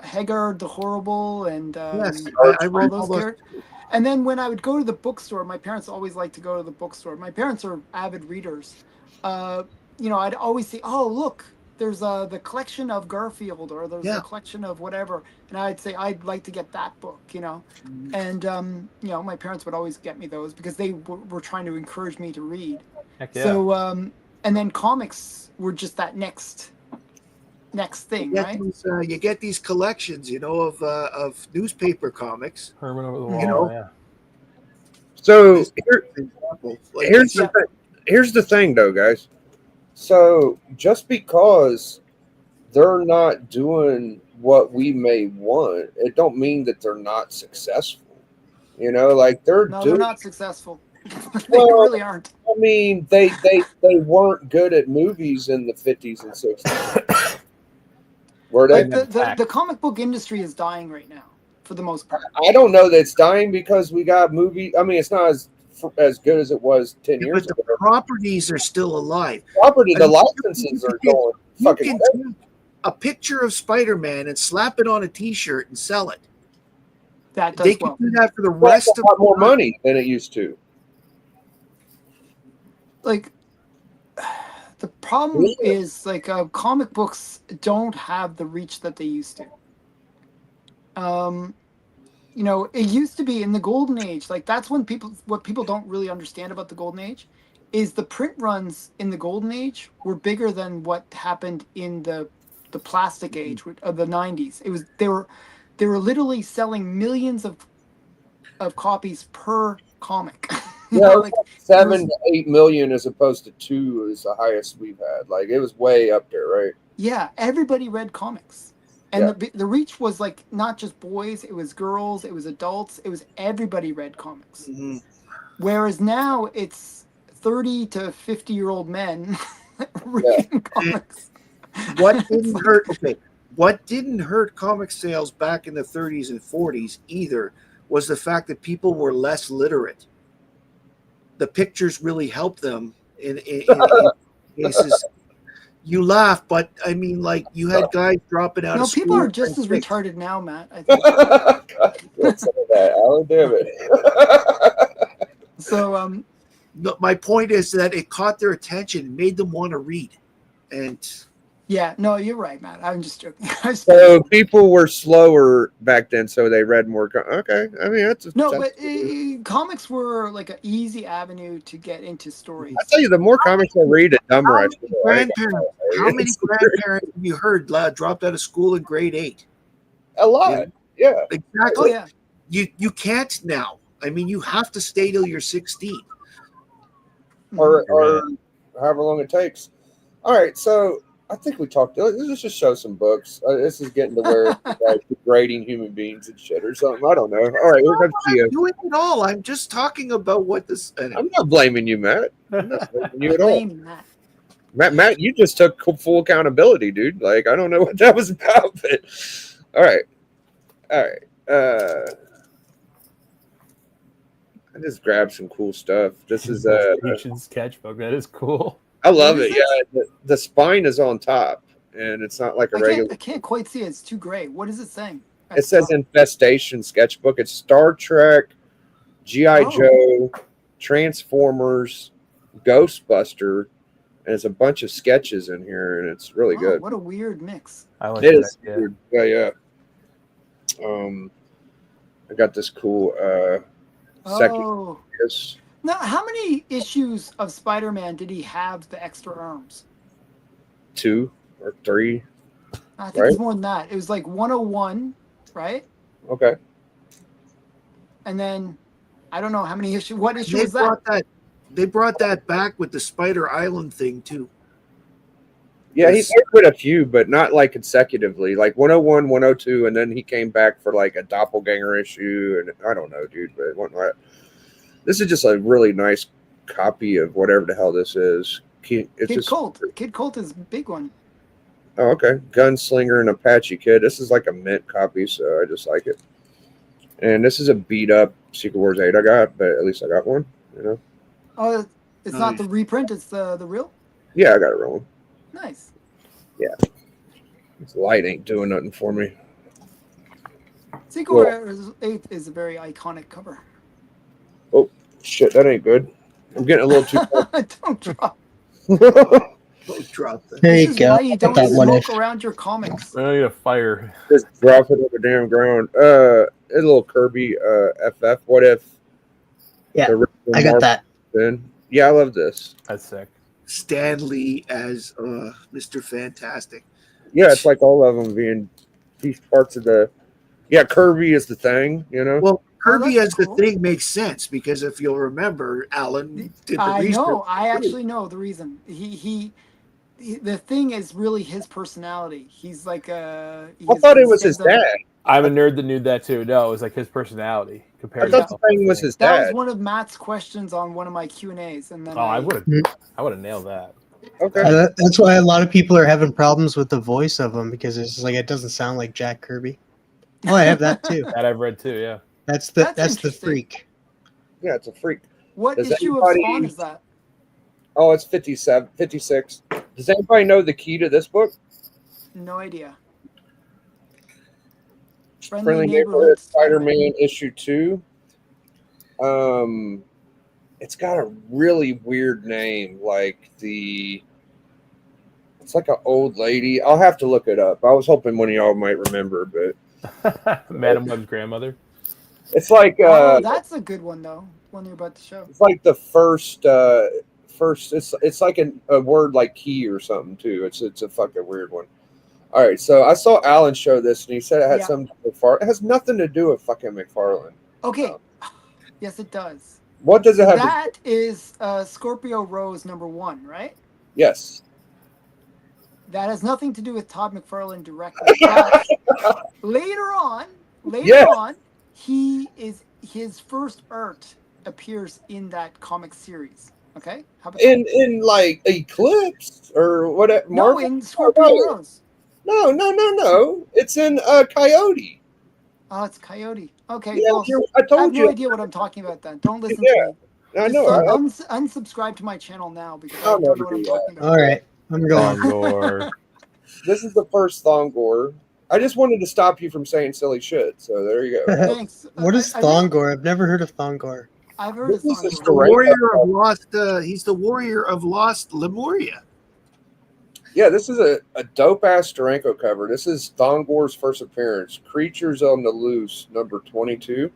[SPEAKER 6] Hagar the Horrible and
[SPEAKER 3] Yes, I
[SPEAKER 6] all
[SPEAKER 3] read all
[SPEAKER 6] those
[SPEAKER 3] those.
[SPEAKER 6] characters. And then when I would go to the bookstore, my parents always liked to go to the bookstore. My parents are avid readers. Uh, I'd always say, "Oh, look, there's the collection of Garfield, or there's
[SPEAKER 3] Yeah.
[SPEAKER 6] a collection of whatever," and I'd say, "I'd like to get that book," And my parents would always get me those because they were trying to encourage me to read.
[SPEAKER 4] Heck yeah.
[SPEAKER 6] So, and then comics were just that next thing, right?
[SPEAKER 3] You get these collections, of newspaper comics.
[SPEAKER 4] Herman over the
[SPEAKER 6] You
[SPEAKER 4] wall.
[SPEAKER 3] know,
[SPEAKER 4] Yeah.
[SPEAKER 1] So
[SPEAKER 3] This- for example, like
[SPEAKER 1] here's
[SPEAKER 3] you
[SPEAKER 1] the thing. Here's the thing, though, guys. So just because they're not doing what we may want, it don't mean that they're not successful. Like they're
[SPEAKER 6] No,
[SPEAKER 1] doing.
[SPEAKER 6] they're not successful. They
[SPEAKER 1] Well,
[SPEAKER 6] really aren't.
[SPEAKER 1] I mean, they weren't good at movies in the 50s and 60s. Were they?
[SPEAKER 6] Like the comic book industry is dying right now, for the most part.
[SPEAKER 1] I don't know that it's dying because we got movie. I mean, it's not as good as it was 10 years
[SPEAKER 3] but
[SPEAKER 1] ago.
[SPEAKER 3] the properties are still alive.
[SPEAKER 1] Property, the
[SPEAKER 3] I mean,
[SPEAKER 1] licenses are going
[SPEAKER 3] You
[SPEAKER 1] fucking
[SPEAKER 3] can
[SPEAKER 1] crazy.
[SPEAKER 3] take a picture of Spider-Man and slap it on a T-shirt and sell it.
[SPEAKER 6] That
[SPEAKER 3] They
[SPEAKER 6] does
[SPEAKER 3] can
[SPEAKER 6] well.
[SPEAKER 3] do that for the
[SPEAKER 1] Costs
[SPEAKER 3] rest
[SPEAKER 1] a
[SPEAKER 3] of
[SPEAKER 1] lot more money than it used to.
[SPEAKER 6] Like the problem is like comic books don't have the reach that they used to. It used to be in the golden age. Like that's when what people don't really understand about the golden age is the print runs in the golden age were bigger than what happened in the plastic age of the 90s. They were literally selling millions of copies per comic.
[SPEAKER 1] Yeah,
[SPEAKER 6] Like
[SPEAKER 1] 7 to 8 million as opposed to 2 is the highest we've had. Like it was way up there, right?
[SPEAKER 6] yeah, everybody read comics. And
[SPEAKER 1] Yeah.
[SPEAKER 6] the reach was like not just boys, it was girls, it was adults, it was everybody read comics.
[SPEAKER 3] Mhm.
[SPEAKER 6] Whereas now it's 30 to 50-year-old men reading comics.
[SPEAKER 3] What didn't hurt? Okay, what didn't hurt comic sales back in the 30s and 40s either was the fact that people were less literate. The pictures really helped them in cases. You laugh, but I mean, like you had guys dropping out
[SPEAKER 6] No,
[SPEAKER 3] of school.
[SPEAKER 6] people are just as retarded now, Matt. I think.
[SPEAKER 1] God, what's some of that, Alan? Damn it.
[SPEAKER 6] So,
[SPEAKER 3] No, my point is that it caught their attention and made them want to read. And
[SPEAKER 6] yeah, no, you're right, Matt. I'm just joking.
[SPEAKER 1] So people were slower back then, so they read more. Okay, I mean that's
[SPEAKER 6] but comics were like an easy avenue to get into stories.
[SPEAKER 1] I tell you, the more comics I read, the dumber I feel.
[SPEAKER 3] how many grandparents have you heard dropped out of school in grade 8?
[SPEAKER 1] A lot, yeah.
[SPEAKER 3] Exactly.
[SPEAKER 6] Oh yeah.
[SPEAKER 3] You can't now. I mean, you have to stay till you're 16.
[SPEAKER 1] or however long it takes. All right, so I think we talked. Let's just show some books. This is getting to where like degrading human beings and shit or something. I don't know. All right, here comes
[SPEAKER 3] I'm
[SPEAKER 1] Gio.
[SPEAKER 3] not doing it all. I'm just talking about what this.
[SPEAKER 1] I'm not blaming you, Matt. I'm not blaming you at all.
[SPEAKER 6] Blame that.
[SPEAKER 1] Matt, you just took full accountability, dude. Like I don't know what that was about, but all right. I just grabbed some cool stuff. This is
[SPEAKER 4] ancient sketchbook. That is cool.
[SPEAKER 1] I love it. Yeah, the spine is on top, and it's not like a regular.
[SPEAKER 6] I can't quite see it. It's too gray. What is it saying?
[SPEAKER 1] It says Infestation Sketchbook. It's Star Trek, G.I. Joe, Transformers, Ghostbuster, and it's a bunch of sketches in here, and it's really good.
[SPEAKER 6] What a weird mix.
[SPEAKER 4] I like
[SPEAKER 1] It
[SPEAKER 4] that
[SPEAKER 1] is
[SPEAKER 4] idea.
[SPEAKER 1] weird. Yeah. I got this cool second.
[SPEAKER 6] Oh.
[SPEAKER 1] Yes.
[SPEAKER 6] Now, how many issues of Spider-Man did he have the extra arms?
[SPEAKER 1] 2 or 3.
[SPEAKER 6] I think it's more than that. It was like 101, right?
[SPEAKER 1] Okay.
[SPEAKER 6] And then I don't know how many issues. What issue was that?
[SPEAKER 3] They brought that back with the Spider Island thing too.
[SPEAKER 1] Yeah, he worked with a few, but not like consecutively. Like 101, 102, and then he came back for like a doppelganger issue, and I don't know, dude, but whatnot. This is just a really nice copy of whatever the hell this is.
[SPEAKER 6] Kid Colt is a big one.
[SPEAKER 1] Oh, okay. Gunslinger and Apache Kid. This is like a mint copy, so I just like it. And this is a beat up Secret Wars 8 I got, but at least I got one, you know?
[SPEAKER 6] Oh, it's not the
[SPEAKER 3] Nice.
[SPEAKER 6] reprint. It's the real.
[SPEAKER 1] Yeah, I got it wrong.
[SPEAKER 6] Nice.
[SPEAKER 1] This light ain't doing nothing for me.
[SPEAKER 6] Secret Wars 8 is a very iconic cover.
[SPEAKER 1] Oh, shit, that ain't good. I'm getting a little too
[SPEAKER 6] Don't drop.
[SPEAKER 3] Don't drop that.
[SPEAKER 5] There
[SPEAKER 6] This
[SPEAKER 5] you
[SPEAKER 6] is
[SPEAKER 5] go.
[SPEAKER 6] why you don't
[SPEAKER 5] That one
[SPEAKER 6] smoke
[SPEAKER 5] if.
[SPEAKER 6] around your comics.
[SPEAKER 4] I need a fire.
[SPEAKER 1] Just drop it on the damn ground. A little Kirby FF. What if?
[SPEAKER 5] Yeah,
[SPEAKER 1] the original
[SPEAKER 5] I got
[SPEAKER 1] Marvel
[SPEAKER 5] that.
[SPEAKER 1] Then? Yeah, I love this.
[SPEAKER 4] That's sick.
[SPEAKER 3] Stan Lee as Mr. Fantastic.
[SPEAKER 1] Yeah, it's like all of them being these parts of the. Yeah, Kirby is the thing, you know?
[SPEAKER 3] Well, Kirby
[SPEAKER 6] that's
[SPEAKER 3] as the
[SPEAKER 6] cool.
[SPEAKER 3] thing makes sense because if you'll remember, Alan did the
[SPEAKER 6] I
[SPEAKER 3] research.
[SPEAKER 6] know. I actually know the reason. He the thing is really his personality. He's like
[SPEAKER 1] I thought it was his dad.
[SPEAKER 4] I'm a nerd that knew that too. No, it was like his personality
[SPEAKER 1] I
[SPEAKER 4] compared
[SPEAKER 1] thought
[SPEAKER 4] to
[SPEAKER 1] the thing was his
[SPEAKER 6] That was
[SPEAKER 1] dad.
[SPEAKER 6] one of Matt's questions on one of my Q&As, and then
[SPEAKER 4] Oh, I would have nailed that.
[SPEAKER 1] Okay.
[SPEAKER 5] That's why a lot of people are having problems with the voice of him because it's just like it doesn't sound like Jack Kirby. Oh, I have that too.
[SPEAKER 4] That I've read too. Yeah.
[SPEAKER 5] That's
[SPEAKER 6] That's
[SPEAKER 5] the
[SPEAKER 6] interesting.
[SPEAKER 5] freak.
[SPEAKER 1] Yeah, it's a freak.
[SPEAKER 6] What
[SPEAKER 1] Does
[SPEAKER 6] issue
[SPEAKER 1] anybody-
[SPEAKER 6] of Spawn is that?
[SPEAKER 1] Oh, it's 57, 56. Does anybody know the key to this book?
[SPEAKER 6] No idea.
[SPEAKER 1] Friendly Neighborhood Spider-Man issue 2. It's got a really weird name, like it's like an old lady. I'll have to look it up. I was hoping one of y'all might remember, but
[SPEAKER 4] Madam Web's grandmother.
[SPEAKER 1] it's like
[SPEAKER 6] Oh, that's a good one though. One you're about to show.
[SPEAKER 1] it's like the first it's like a word like key or something too. It's a fucking weird one. All right, so I saw Alan show this and he said it had
[SPEAKER 6] Yeah.
[SPEAKER 1] something to do with McFarlane. It has nothing to do with fucking McFarlane.
[SPEAKER 6] Okay. Yes, it does.
[SPEAKER 1] What does it have?
[SPEAKER 6] That is Scorpio Rose #1, right?
[SPEAKER 1] Yes.
[SPEAKER 6] That has nothing to do with Todd McFarlane directly. But later on,
[SPEAKER 1] Yes.
[SPEAKER 6] his first art appears in that comic series. Okay, how about
[SPEAKER 1] In like Eclipse or what?
[SPEAKER 6] no,
[SPEAKER 1] Marvel?
[SPEAKER 6] in Scorpio
[SPEAKER 1] Oh,
[SPEAKER 6] Rose.
[SPEAKER 1] No. It's in Coyote.
[SPEAKER 6] Oh, it's Coyote. Okay,
[SPEAKER 1] Yeah,
[SPEAKER 6] well,
[SPEAKER 1] I
[SPEAKER 6] I have
[SPEAKER 1] told
[SPEAKER 6] no
[SPEAKER 1] you.
[SPEAKER 6] idea what I'm talking about then. Don't listen
[SPEAKER 1] Yeah,
[SPEAKER 6] to me.
[SPEAKER 1] I
[SPEAKER 6] Just
[SPEAKER 1] know.
[SPEAKER 6] unsubscribe to my channel now because I
[SPEAKER 1] I'll
[SPEAKER 6] don't
[SPEAKER 1] never
[SPEAKER 6] know what I'm
[SPEAKER 1] do that.
[SPEAKER 6] talking about.
[SPEAKER 5] All right, I'm going.
[SPEAKER 4] Thongor.
[SPEAKER 1] This is the first Thongor. I just wanted to stop you from saying silly shit. So there you go.
[SPEAKER 6] Thanks.
[SPEAKER 5] What is
[SPEAKER 6] I think
[SPEAKER 5] Thongor? I've never heard of Thongor.
[SPEAKER 6] I've heard of
[SPEAKER 1] This is
[SPEAKER 6] Thongor.
[SPEAKER 3] The
[SPEAKER 1] Right.
[SPEAKER 3] warrior of lost. He's the warrior of lost Lemuria.
[SPEAKER 1] Yeah, this is a dope ass Steranko cover. This is Thongor's first appearance. Creatures on the Loose, number 22.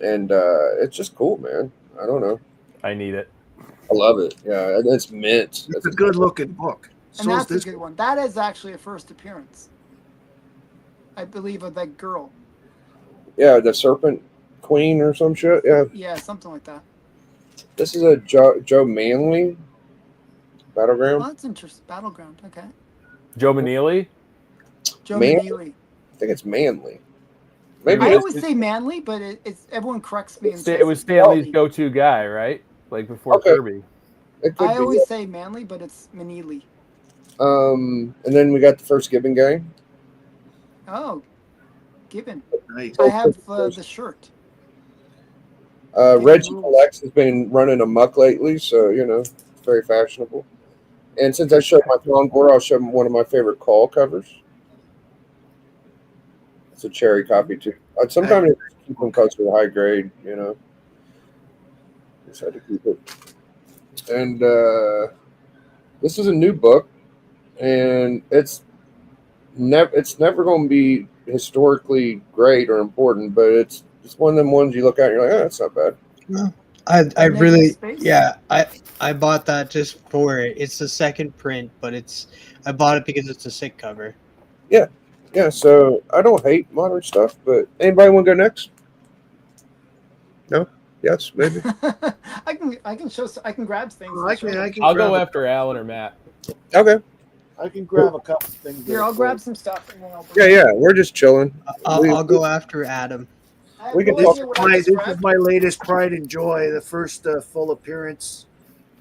[SPEAKER 1] And it's just cool, man. I don't know.
[SPEAKER 4] I need it.
[SPEAKER 1] I love it. Yeah, and it's mint.
[SPEAKER 3] It's a good looking book.
[SPEAKER 6] And
[SPEAKER 3] So is
[SPEAKER 6] that's a
[SPEAKER 3] this
[SPEAKER 6] good one. That is actually a first appearance, I believe, of that girl.
[SPEAKER 1] Yeah, the Serpent Queen or some shit. Yeah,
[SPEAKER 6] Yeah, something like that.
[SPEAKER 1] this is a Joe Manley Battleground.
[SPEAKER 6] Well, that's interesting. Battleground. Okay.
[SPEAKER 4] Joe Manili.
[SPEAKER 6] Joe
[SPEAKER 1] Man-
[SPEAKER 6] Manili.
[SPEAKER 1] I think it's Manly. Maybe
[SPEAKER 6] I
[SPEAKER 1] it's
[SPEAKER 6] always say Manly, but it's everyone corrects me. And
[SPEAKER 4] It was
[SPEAKER 6] says
[SPEAKER 4] Stanley's
[SPEAKER 6] Manly.
[SPEAKER 4] go-to guy, right? Like before
[SPEAKER 1] Okay.
[SPEAKER 4] Kirby.
[SPEAKER 1] it could
[SPEAKER 6] I
[SPEAKER 1] be.
[SPEAKER 6] always say Manly, but it's Manili.
[SPEAKER 1] And then we got the first Gibbon gang.
[SPEAKER 6] Oh, Gibbon.
[SPEAKER 3] nice?
[SPEAKER 6] I have the shirt.
[SPEAKER 1] Reggie
[SPEAKER 6] rules.
[SPEAKER 1] Collects has been running amok lately, so it's very fashionable. And since I showed my Thongor, I'll show him one of my favorite Call covers. It's a cherry copy too. Sometimes I keep them because they're high grade, Just had to keep it. And this is a new book, and it's never going to be historically great or important, but it's one of them ones you look at and you're like, that's not bad.
[SPEAKER 5] I
[SPEAKER 6] Negative
[SPEAKER 5] really
[SPEAKER 6] Space?
[SPEAKER 5] yeah I bought that just for it. It's the second print, but I bought it because it's a sick cover.
[SPEAKER 1] Yeah, so I don't hate modern stuff, but anybody want to go next? No? Yes, maybe.
[SPEAKER 6] I can grab things.
[SPEAKER 3] I can
[SPEAKER 4] I'll
[SPEAKER 3] grab
[SPEAKER 4] go
[SPEAKER 3] a-
[SPEAKER 4] after Alan or Matt.
[SPEAKER 1] Okay.
[SPEAKER 3] I can grab a couple things.
[SPEAKER 6] Here, I'll grab some stuff and then I'll.
[SPEAKER 1] Yeah, we're just chilling.
[SPEAKER 5] I'll go after Adam.
[SPEAKER 6] I have
[SPEAKER 1] We can
[SPEAKER 6] no
[SPEAKER 1] talk
[SPEAKER 6] idea what
[SPEAKER 3] My,
[SPEAKER 6] I
[SPEAKER 3] this
[SPEAKER 6] just
[SPEAKER 3] is
[SPEAKER 6] grabbed.
[SPEAKER 3] my latest pride and joy. The first full appearance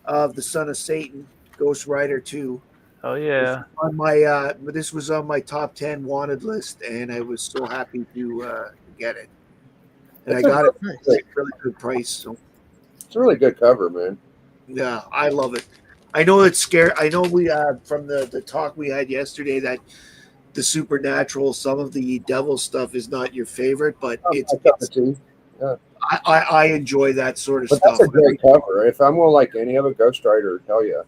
[SPEAKER 3] of the Son of Satan, Ghost Rider 2.
[SPEAKER 4] Oh yeah.
[SPEAKER 3] On my this was on my top 10 wanted list, and I was so happy to get it. And I
[SPEAKER 1] It's a
[SPEAKER 3] got it
[SPEAKER 5] Nice.
[SPEAKER 3] for a really good price. So
[SPEAKER 1] It's a really good cover, man.
[SPEAKER 3] yeah, I love it. I know it's scary. I know we from the talk we had yesterday that the supernatural, some of the devil stuff is not your favorite, but
[SPEAKER 1] A cup of tea. Yeah.
[SPEAKER 3] I enjoy that sort of
[SPEAKER 1] But
[SPEAKER 3] stuff.
[SPEAKER 1] that's a great cover. If I'm gonna like any of a Ghost Rider, hell yeah.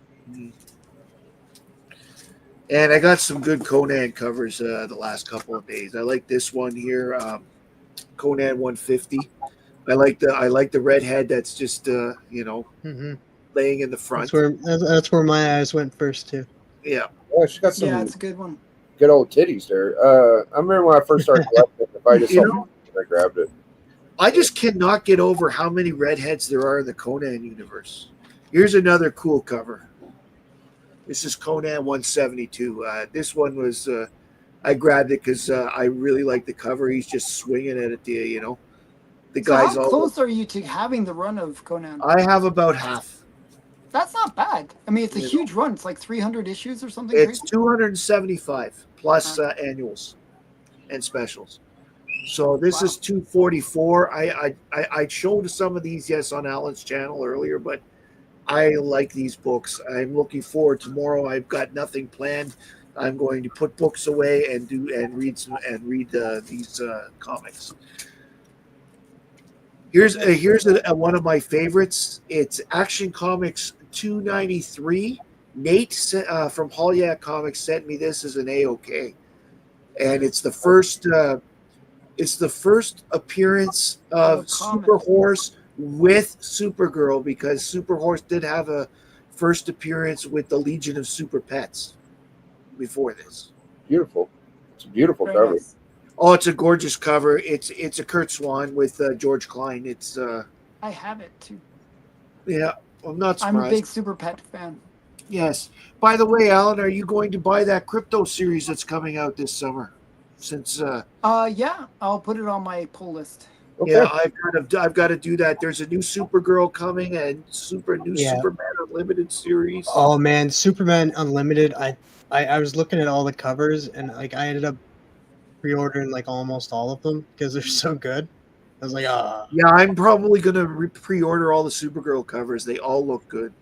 [SPEAKER 3] And I got some good Conan covers the last couple of days. I like this one here, Conan 150. I like the redhead that's just
[SPEAKER 5] Hmm.
[SPEAKER 3] laying in the front.
[SPEAKER 5] That's where my eyes went first too.
[SPEAKER 3] Yeah,
[SPEAKER 1] Yeah, she got some
[SPEAKER 6] Yeah, it's a good one.
[SPEAKER 1] good old titties there. I remember when I first started collecting. If I just
[SPEAKER 3] You
[SPEAKER 1] saw
[SPEAKER 3] know-
[SPEAKER 1] it, I grabbed it.
[SPEAKER 3] I just cannot get over how many redheads there are in the Conan universe. Here's another cool cover. This is Conan 172. This one was I grabbed it because I really like the cover. He's just swinging at it to you. The
[SPEAKER 6] So
[SPEAKER 3] guy's
[SPEAKER 6] how
[SPEAKER 3] all.
[SPEAKER 6] close are you to having the run of Conan?
[SPEAKER 3] I have about half.
[SPEAKER 6] That's not bad. I mean, it's a
[SPEAKER 3] You know.
[SPEAKER 6] huge run. It's like 300 issues or something
[SPEAKER 3] It's
[SPEAKER 6] crazy.
[SPEAKER 3] 275 plus annuals and specials. So this
[SPEAKER 6] Wow.
[SPEAKER 3] is 244. I showed some of these on Alan's channel earlier, but I like these books. I'm looking forward tomorrow. I've got nothing planned. I'm going to put books away and read these comics. Here's one of my favorites. It's Action Comics 293. Nate from Holyak Comics sent me this as an AOK, and it's the first. It's the first appearance of Super Horse with Supergirl, because Super Horse did have a first appearance with the Legion of Super Pets before this.
[SPEAKER 1] Beautiful. It's a beautiful
[SPEAKER 6] Very
[SPEAKER 1] cover.
[SPEAKER 6] nice.
[SPEAKER 3] Oh, it's a gorgeous cover. It's a Kurt Swan with George Klein. It's
[SPEAKER 6] I have it too.
[SPEAKER 3] yeah. I'm not surprised.
[SPEAKER 6] I'm a big Super Pet fan.
[SPEAKER 3] Yes. By the way, Alan, are you going to buy that crypto series that's coming out this summer? Since
[SPEAKER 6] yeah, I'll put it on my pull list.
[SPEAKER 1] Okay.
[SPEAKER 3] yeah, I've got to do that. There's a new Supergirl coming and Superman Unlimited series.
[SPEAKER 5] Oh man, Superman Unlimited. I was looking at all the covers and like I ended up pre-ordering like almost all of them because they're so good. I was like,
[SPEAKER 3] Yeah, I'm probably gonna pre-order all the Supergirl covers. They all look good.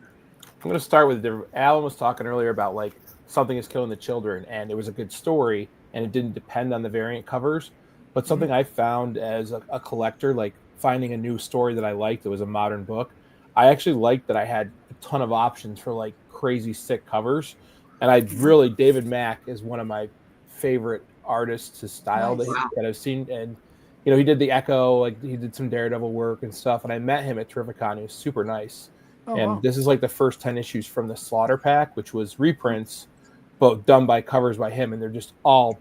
[SPEAKER 4] I'm going to start with Alan was talking earlier about like something is killing the children, and it was a good story, and it didn't depend on the variant covers. But something I found as a collector, like finding a new story that I liked that was a modern book, I actually liked that I had a ton of options for like crazy sick covers. And I really, David Mack is one of my favorite artists, his style
[SPEAKER 6] Nice.
[SPEAKER 4] that I've seen. And, you know, he did the Echo, like he did some Daredevil work and stuff. And I met him at Terrificon. He was super nice.
[SPEAKER 6] Oh,
[SPEAKER 4] And
[SPEAKER 6] wow.
[SPEAKER 4] this is like the first 10 issues from the Slaughter Pack, which was reprints, but done by covers by him. And they're just all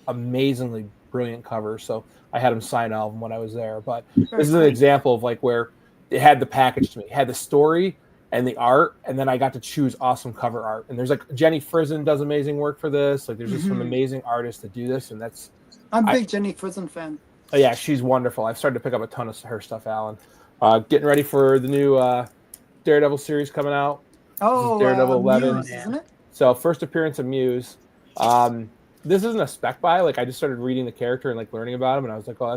[SPEAKER 4] amazingly brilliant covers. So I had him sign all of them when I was there. But this is an example of like where it had the package to me. It had the story and the art, and then I got to choose awesome cover art. And there's like Jenny Frison does amazing work for this. Like there's just some amazing artists that do this, and that's
[SPEAKER 6] I'm a big Jenny Frison fan.
[SPEAKER 4] oh, yeah, she's wonderful. I've started to pick up a ton of her stuff, Alan. Getting ready for the new Daredevil series coming out.
[SPEAKER 6] Oh,
[SPEAKER 4] Daredevil 11.
[SPEAKER 6] Muse, isn't it?
[SPEAKER 4] So first appearance of Muse. This isn't a spec buy. Like I just started reading the character and like learning about him, and I was like, oh,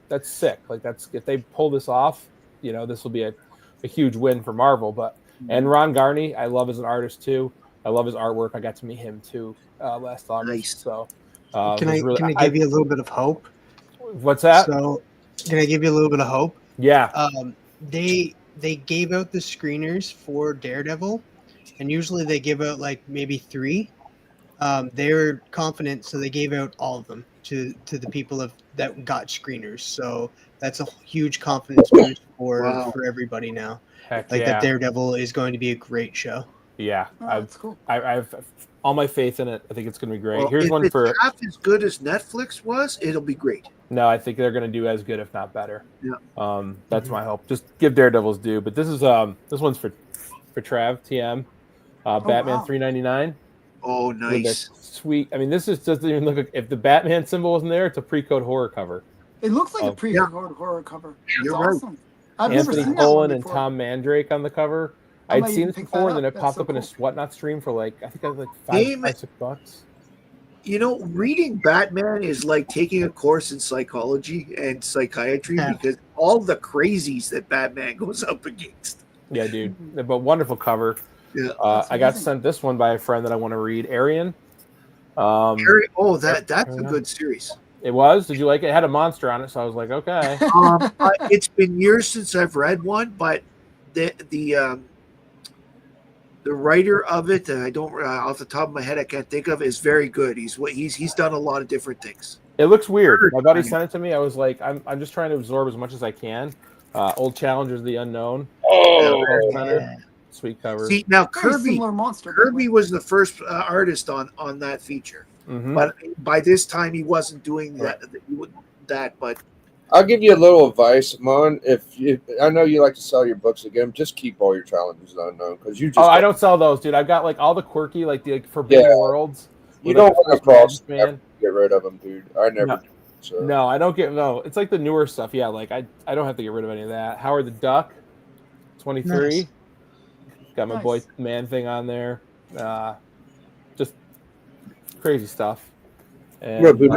[SPEAKER 4] that's sick. Like that's if they pull this off, you know, this will be a huge win for Marvel. But and Ron Garney, I love as an artist too. I love his artwork. I got to meet him too last August.
[SPEAKER 3] Nice.
[SPEAKER 4] So
[SPEAKER 5] can I give you a little bit of hope?
[SPEAKER 4] What's that?
[SPEAKER 5] So can I give you a little bit of hope?
[SPEAKER 4] Yeah.
[SPEAKER 5] They gave out the screeners for Daredevil, and usually they give out like maybe 3. They were confident, so they gave out all of them to the people that got screeners. So that's a huge confidence boost for everybody now.
[SPEAKER 4] Heck
[SPEAKER 5] Like
[SPEAKER 4] yeah.
[SPEAKER 5] that Daredevil is going to be a great show.
[SPEAKER 4] Yeah.
[SPEAKER 6] Oh, that's cool.
[SPEAKER 4] I've all my faith in it. I think it's going to be great.
[SPEAKER 3] Well,
[SPEAKER 4] Here's
[SPEAKER 3] if
[SPEAKER 4] one
[SPEAKER 3] it's
[SPEAKER 4] for
[SPEAKER 3] half as good as Netflix was, it'll be great.
[SPEAKER 4] no. I think they're going to do as good, if not better.
[SPEAKER 3] Yeah.
[SPEAKER 4] That's my hope. Just give Daredevil's due. But this is this one's for Trav TM. Batman
[SPEAKER 6] wow.
[SPEAKER 4] 399.
[SPEAKER 3] Oh,
[SPEAKER 4] With
[SPEAKER 3] nice.
[SPEAKER 4] that sweet. I mean, this is doesn't even look like if the Batman symbol wasn't there, it's a pre-code horror cover.
[SPEAKER 6] It looks like
[SPEAKER 4] Oh.
[SPEAKER 6] a pre-recorded horror cover. That's
[SPEAKER 3] You're right.
[SPEAKER 6] awesome. I've never
[SPEAKER 4] Anthony
[SPEAKER 6] seen that one
[SPEAKER 4] Pollin and
[SPEAKER 6] before.
[SPEAKER 4] Tom Mandrake on the cover. I'd
[SPEAKER 6] might
[SPEAKER 4] seen
[SPEAKER 6] even
[SPEAKER 4] this
[SPEAKER 6] pick that
[SPEAKER 4] before, and then
[SPEAKER 6] up.
[SPEAKER 4] it
[SPEAKER 6] That's
[SPEAKER 4] popped
[SPEAKER 6] so
[SPEAKER 4] up in a
[SPEAKER 6] cool.
[SPEAKER 4] Whatnot stream for like, I think it was like
[SPEAKER 3] Damn it.
[SPEAKER 4] $5-6.
[SPEAKER 3] You know, reading Batman is like taking a course in psychology and psychiatry
[SPEAKER 5] Yeah.
[SPEAKER 3] because all the crazies that Batman goes up against.
[SPEAKER 4] Yeah, dude. But wonderful cover.
[SPEAKER 3] Yeah.
[SPEAKER 6] That's
[SPEAKER 4] I got
[SPEAKER 6] amazing.
[SPEAKER 4] sent this one by a friend that I want to read, Arian.
[SPEAKER 3] That's a good series.
[SPEAKER 4] It was. Did you like it? It had a monster on it, so I was like, okay.
[SPEAKER 3] It's been years since I've read one, but the writer of it, I don't off the top of my head, I can't think of, is very good. He's done a lot of different things.
[SPEAKER 4] It looks weird. My buddy sent it to me. I was like, I'm just trying to absorb as much as I can. Old Challengers of the Unknown.
[SPEAKER 1] Oh,
[SPEAKER 5] Yeah.
[SPEAKER 4] Sweet cover.
[SPEAKER 3] See, now
[SPEAKER 6] Very
[SPEAKER 3] Kirby
[SPEAKER 6] similar monster. by the way.
[SPEAKER 3] Kirby was the first artist on that feature,
[SPEAKER 4] Mhm.
[SPEAKER 3] but by this time he wasn't doing that. But
[SPEAKER 1] I'll give you a little advice, Mon. I know you like to sell your books again, just keep all your challenges unknown because you just.
[SPEAKER 4] I don't sell those, dude. I've got like all the quirky, like the Forbidden
[SPEAKER 1] Yeah.
[SPEAKER 4] Worlds.
[SPEAKER 1] You
[SPEAKER 4] with,
[SPEAKER 1] don't
[SPEAKER 4] like, the
[SPEAKER 1] run
[SPEAKER 4] first
[SPEAKER 1] across
[SPEAKER 4] Magic Man.
[SPEAKER 1] get rid of them, dude. I never
[SPEAKER 4] No.
[SPEAKER 1] do. So.
[SPEAKER 4] No, I don't get It's like the newer stuff. Yeah, like I don't have to get rid of any of that. Howard the Duck, 23.
[SPEAKER 5] Nice.
[SPEAKER 4] Got my
[SPEAKER 6] Nice.
[SPEAKER 4] boy Man Thing on there. Just crazy stuff. And,
[SPEAKER 1] Look, dude,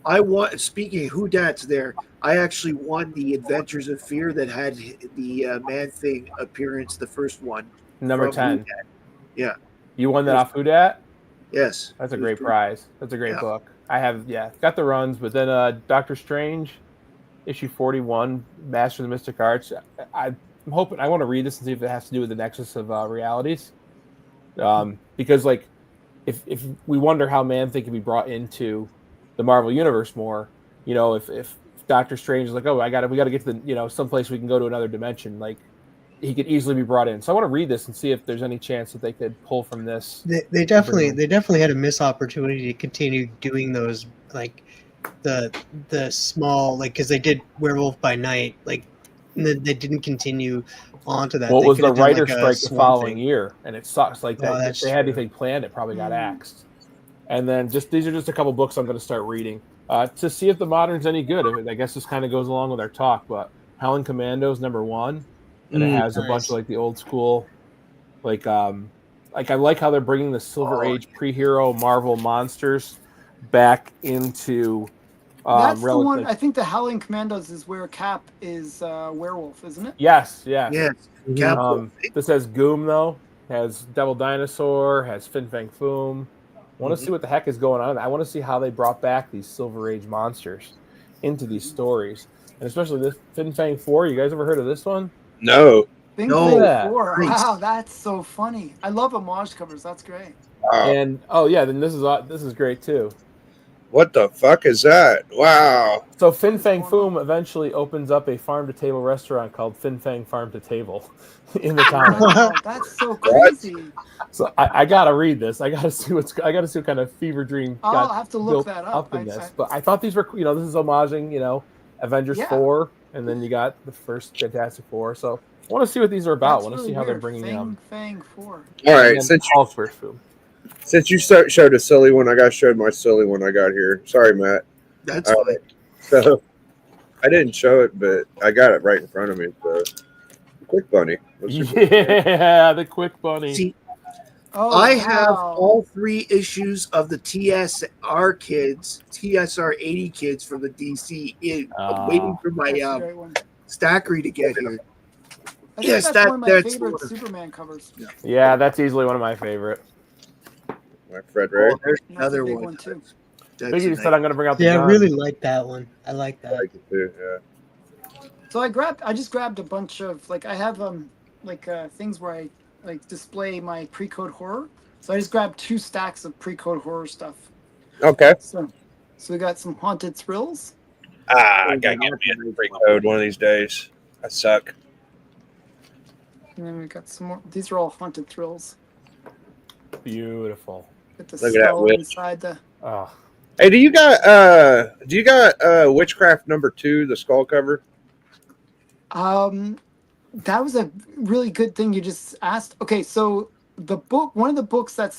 [SPEAKER 3] I won. Speaking of who that's there, I actually won the Adventures of Fear that had the Man Thing appearance, the first one.
[SPEAKER 4] number
[SPEAKER 3] from
[SPEAKER 4] 10.
[SPEAKER 3] Who Dat. Yeah.
[SPEAKER 4] You won that off Who Dat?
[SPEAKER 3] Yes.
[SPEAKER 4] That's a
[SPEAKER 3] It was
[SPEAKER 4] great
[SPEAKER 3] pretty-
[SPEAKER 4] prize. That's a great
[SPEAKER 3] Yeah.
[SPEAKER 4] book. I have, got the runs, but then Doctor Strange, issue 41, Master of the Mystic Arts. I'm hoping, I want to read this and see if it has to do with the Nexus of Realities. Because, like, if we wonder how Man-Thing can be brought into the Marvel Universe more, if Doctor Strange is like, oh, we got to get to the, someplace we can go to another dimension, like, he could easily be brought in. So I want to read this and see if there's any chance that they could pull from this.
[SPEAKER 5] They definitely had a missed opportunity to continue doing those, like the small, like, because they did Werewolf by Night, like, and then they didn't continue on to that.
[SPEAKER 4] Well, it
[SPEAKER 5] They
[SPEAKER 4] was
[SPEAKER 5] could
[SPEAKER 4] the
[SPEAKER 5] have done,
[SPEAKER 4] writer
[SPEAKER 5] like, a
[SPEAKER 4] strike the
[SPEAKER 5] Swamp
[SPEAKER 4] following
[SPEAKER 5] Thing.
[SPEAKER 4] year, and it sucks. Like
[SPEAKER 5] Oh,
[SPEAKER 4] that, if
[SPEAKER 5] that's
[SPEAKER 4] they had
[SPEAKER 5] true.
[SPEAKER 4] anything planned, it probably got axed. And then these are just a couple books I'm going to start reading to see if the modern's any good. I guess this kind of goes along with our talk, but Howling Commandos #1, and it has a bunch
[SPEAKER 5] Nice.
[SPEAKER 4] of like the old school, like I like how they're bringing the Silver Age pre-hero Marvel monsters back into.
[SPEAKER 6] That's the one.
[SPEAKER 4] relative-
[SPEAKER 6] I think the Howling Commandos is where Cap is werewolf, isn't it?
[SPEAKER 4] Yes, yes.
[SPEAKER 3] Yes. Cap-
[SPEAKER 4] This has Goom though, has Devil Dinosaur, has Fin Fang Foom. I want to see what the heck is going on. I want to see how they brought back these Silver Age monsters into these stories, and especially this Fin Fang 4. You guys ever heard of this one?
[SPEAKER 1] No.
[SPEAKER 6] Think
[SPEAKER 3] No.
[SPEAKER 6] Fang
[SPEAKER 4] Yeah.
[SPEAKER 6] 4.
[SPEAKER 3] Nice.
[SPEAKER 6] Wow, that's so funny. I love homage covers. That's great.
[SPEAKER 1] Wow.
[SPEAKER 4] And then this is great too.
[SPEAKER 1] What the fuck is that? Wow.
[SPEAKER 4] So Fin Fang Foom eventually opens up a farm to table restaurant called Fin Fang Farm to Table in the comic.
[SPEAKER 6] Wow, that's so crazy.
[SPEAKER 4] So I gotta read this. I gotta see what kind of fever dream
[SPEAKER 6] I'll
[SPEAKER 4] got
[SPEAKER 6] have to look
[SPEAKER 4] built
[SPEAKER 6] that up.
[SPEAKER 4] in this. But I thought these were, this is homaging, Avengers
[SPEAKER 6] Yeah.
[SPEAKER 4] 4, and then you got the first Fantastic Four. So I want to see what these are about. I
[SPEAKER 6] That's
[SPEAKER 4] want to
[SPEAKER 6] really
[SPEAKER 4] see how they're
[SPEAKER 6] weird.
[SPEAKER 4] bringing
[SPEAKER 6] Fang 4.
[SPEAKER 1] All right.
[SPEAKER 4] and
[SPEAKER 1] Since
[SPEAKER 4] Hulk's Foom.
[SPEAKER 1] you showed a silly one, I got showed my silly one I got here. Sorry, Matt.
[SPEAKER 3] That's
[SPEAKER 1] All
[SPEAKER 3] fine.
[SPEAKER 1] right. So I didn't show it, but I got it right in front of me. So Quick Bunny.
[SPEAKER 4] Yeah, the Quick Bunny.
[SPEAKER 3] See,
[SPEAKER 6] Oh,
[SPEAKER 3] I have
[SPEAKER 6] wow.
[SPEAKER 3] all 3 issues of the TSR 80 kids from the DC waiting for my
[SPEAKER 6] That's a great one.
[SPEAKER 3] stackery to get here.
[SPEAKER 6] I think
[SPEAKER 3] Yes,
[SPEAKER 6] that's
[SPEAKER 3] that-
[SPEAKER 6] one of my
[SPEAKER 3] that's
[SPEAKER 6] favorite
[SPEAKER 3] one of-
[SPEAKER 6] Superman covers.
[SPEAKER 4] Yeah, that's easily one of my favorite.
[SPEAKER 1] My Frederick.
[SPEAKER 3] Oh, there's
[SPEAKER 6] That's
[SPEAKER 3] another
[SPEAKER 6] a big
[SPEAKER 3] one.
[SPEAKER 6] one, too.
[SPEAKER 3] That's
[SPEAKER 4] Biggie
[SPEAKER 3] a
[SPEAKER 4] just said I'm going to bring out the
[SPEAKER 5] Yeah, I
[SPEAKER 4] gun.
[SPEAKER 5] really like that one. I like
[SPEAKER 1] I
[SPEAKER 5] that.
[SPEAKER 1] like it too. Yeah.
[SPEAKER 6] So I just grabbed a bunch of, like, I have things where I like display my pre-code horror. So I just grabbed 2 stacks of pre-code horror stuff.
[SPEAKER 1] Okay.
[SPEAKER 6] So we got some Haunted Thrills.
[SPEAKER 1] I gotta get me a free code one of these days. I suck.
[SPEAKER 6] And then we got some more. These are all Haunted Thrills.
[SPEAKER 4] Beautiful.
[SPEAKER 6] With the
[SPEAKER 1] Look at that
[SPEAKER 6] skull
[SPEAKER 1] witch.
[SPEAKER 6] inside the.
[SPEAKER 4] Oh,
[SPEAKER 1] Hey, do you got Witchcraft #2, the skull cover?
[SPEAKER 6] That was a really good thing you just asked. Okay, so the book, one of the books that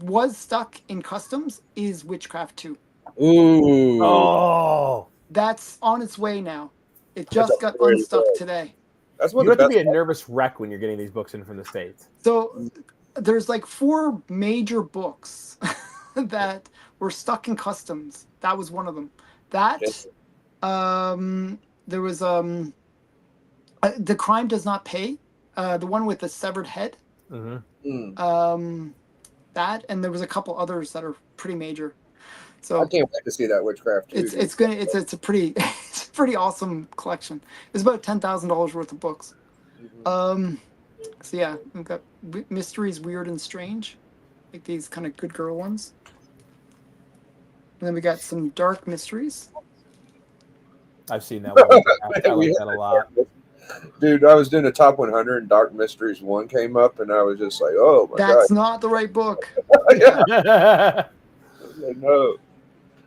[SPEAKER 6] was stuck in customs is Witchcraft 2.
[SPEAKER 1] Ooh.
[SPEAKER 4] oh,
[SPEAKER 6] That's on its way now. It just
[SPEAKER 1] That's
[SPEAKER 6] got
[SPEAKER 1] really
[SPEAKER 6] unstuck
[SPEAKER 1] cool.
[SPEAKER 6] today.
[SPEAKER 1] That's one
[SPEAKER 4] You
[SPEAKER 1] of
[SPEAKER 4] have
[SPEAKER 1] the
[SPEAKER 4] to
[SPEAKER 1] best.
[SPEAKER 4] be a nervous wreck when you're getting these books in from the States.
[SPEAKER 6] So there's like 4 major books that were stuck in customs. That was one of them. That there was The Crime Does Not Pay, the one with the severed head.
[SPEAKER 4] Mm-hmm.
[SPEAKER 6] That, and there was a couple others that are pretty major. So
[SPEAKER 1] I can't wait to see that Witchcraft too.
[SPEAKER 6] it's a pretty it's a pretty awesome collection. It's about $10,000 worth of books.
[SPEAKER 1] Mhm.
[SPEAKER 6] So yeah, we've got Mysteries, Weird and Strange, like these kind of good girl ones. And then we got some dark mysteries.
[SPEAKER 4] I've seen that one. I
[SPEAKER 1] We
[SPEAKER 4] like
[SPEAKER 1] had
[SPEAKER 4] that a lot.
[SPEAKER 1] Dude, I was doing a top 100 and Dark Mysteries 1 came up and I was just like, oh my
[SPEAKER 6] That's not the right book.
[SPEAKER 1] god. Yeah.
[SPEAKER 4] Jeez,
[SPEAKER 1] I was like, no.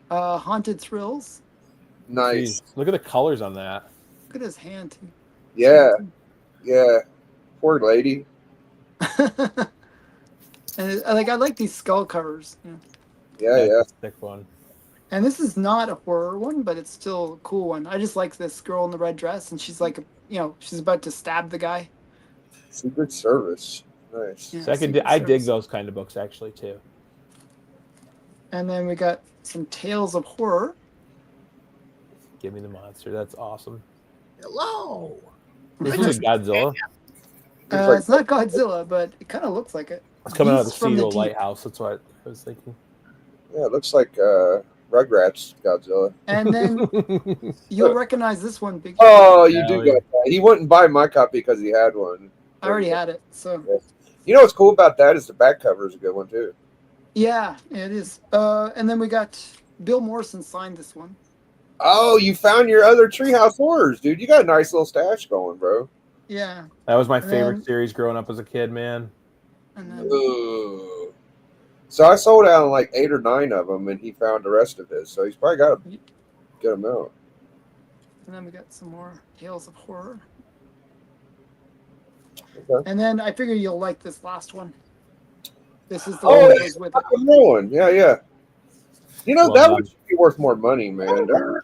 [SPEAKER 6] Haunted Thrills.
[SPEAKER 1] Nice.
[SPEAKER 4] look at the colors on that.
[SPEAKER 6] Look at his hand. Too.
[SPEAKER 1] Yeah. Yeah. Poor lady.
[SPEAKER 6] And I like these skull covers. Yeah.
[SPEAKER 1] Yeah,
[SPEAKER 4] That's
[SPEAKER 1] yeah.
[SPEAKER 4] a thick one.
[SPEAKER 6] And this is not a horror one, but it's still a cool one. I just like this girl in the red dress, and she's like, she's about to stab the guy.
[SPEAKER 1] Secret Service. Nice.
[SPEAKER 6] Yeah,
[SPEAKER 4] So I dig those kind of books actually too.
[SPEAKER 6] And then we got some Tales of Horror.
[SPEAKER 4] Give me the monster. That's awesome.
[SPEAKER 3] Hello.
[SPEAKER 4] This is a Godzilla.
[SPEAKER 6] It's not Godzilla, but it kind of looks like it.
[SPEAKER 4] It's coming out of the
[SPEAKER 6] Beasts from the
[SPEAKER 4] Cedar
[SPEAKER 6] Deep.
[SPEAKER 4] Lighthouse. That's what I was thinking.
[SPEAKER 1] Yeah, it looks like Rugrats Godzilla.
[SPEAKER 6] And then you'll recognize this one, Big.
[SPEAKER 1] Oh, you
[SPEAKER 4] Hell
[SPEAKER 1] do
[SPEAKER 4] yeah.
[SPEAKER 1] got that. He wouldn't buy my copy because he had one.
[SPEAKER 6] I already had it, so
[SPEAKER 1] You know what's cool about that is the back cover is a good one too.
[SPEAKER 6] yeah, it is. And then we got Bill Morrison signed this one.
[SPEAKER 1] Oh, you found your other Treehouse Horrors, dude. You got a nice little stash going, bro.
[SPEAKER 6] Yeah,
[SPEAKER 4] That was my
[SPEAKER 6] And
[SPEAKER 4] favorite
[SPEAKER 6] then-
[SPEAKER 4] series growing up as a kid, man.
[SPEAKER 6] and then
[SPEAKER 1] Ooh. So I sold out like 8 or 9 of them, and he found the rest of his. So he's probably got a good amount.
[SPEAKER 6] and then we got some more Tales of Horror.
[SPEAKER 1] Okay.
[SPEAKER 6] And then I figure you'll like this last one. This is the
[SPEAKER 1] Oh,
[SPEAKER 6] one that goes with it.
[SPEAKER 1] I'm rolling. Yeah, yeah. You know,
[SPEAKER 4] Well
[SPEAKER 1] that
[SPEAKER 4] done.
[SPEAKER 1] would be worth more money, man. They're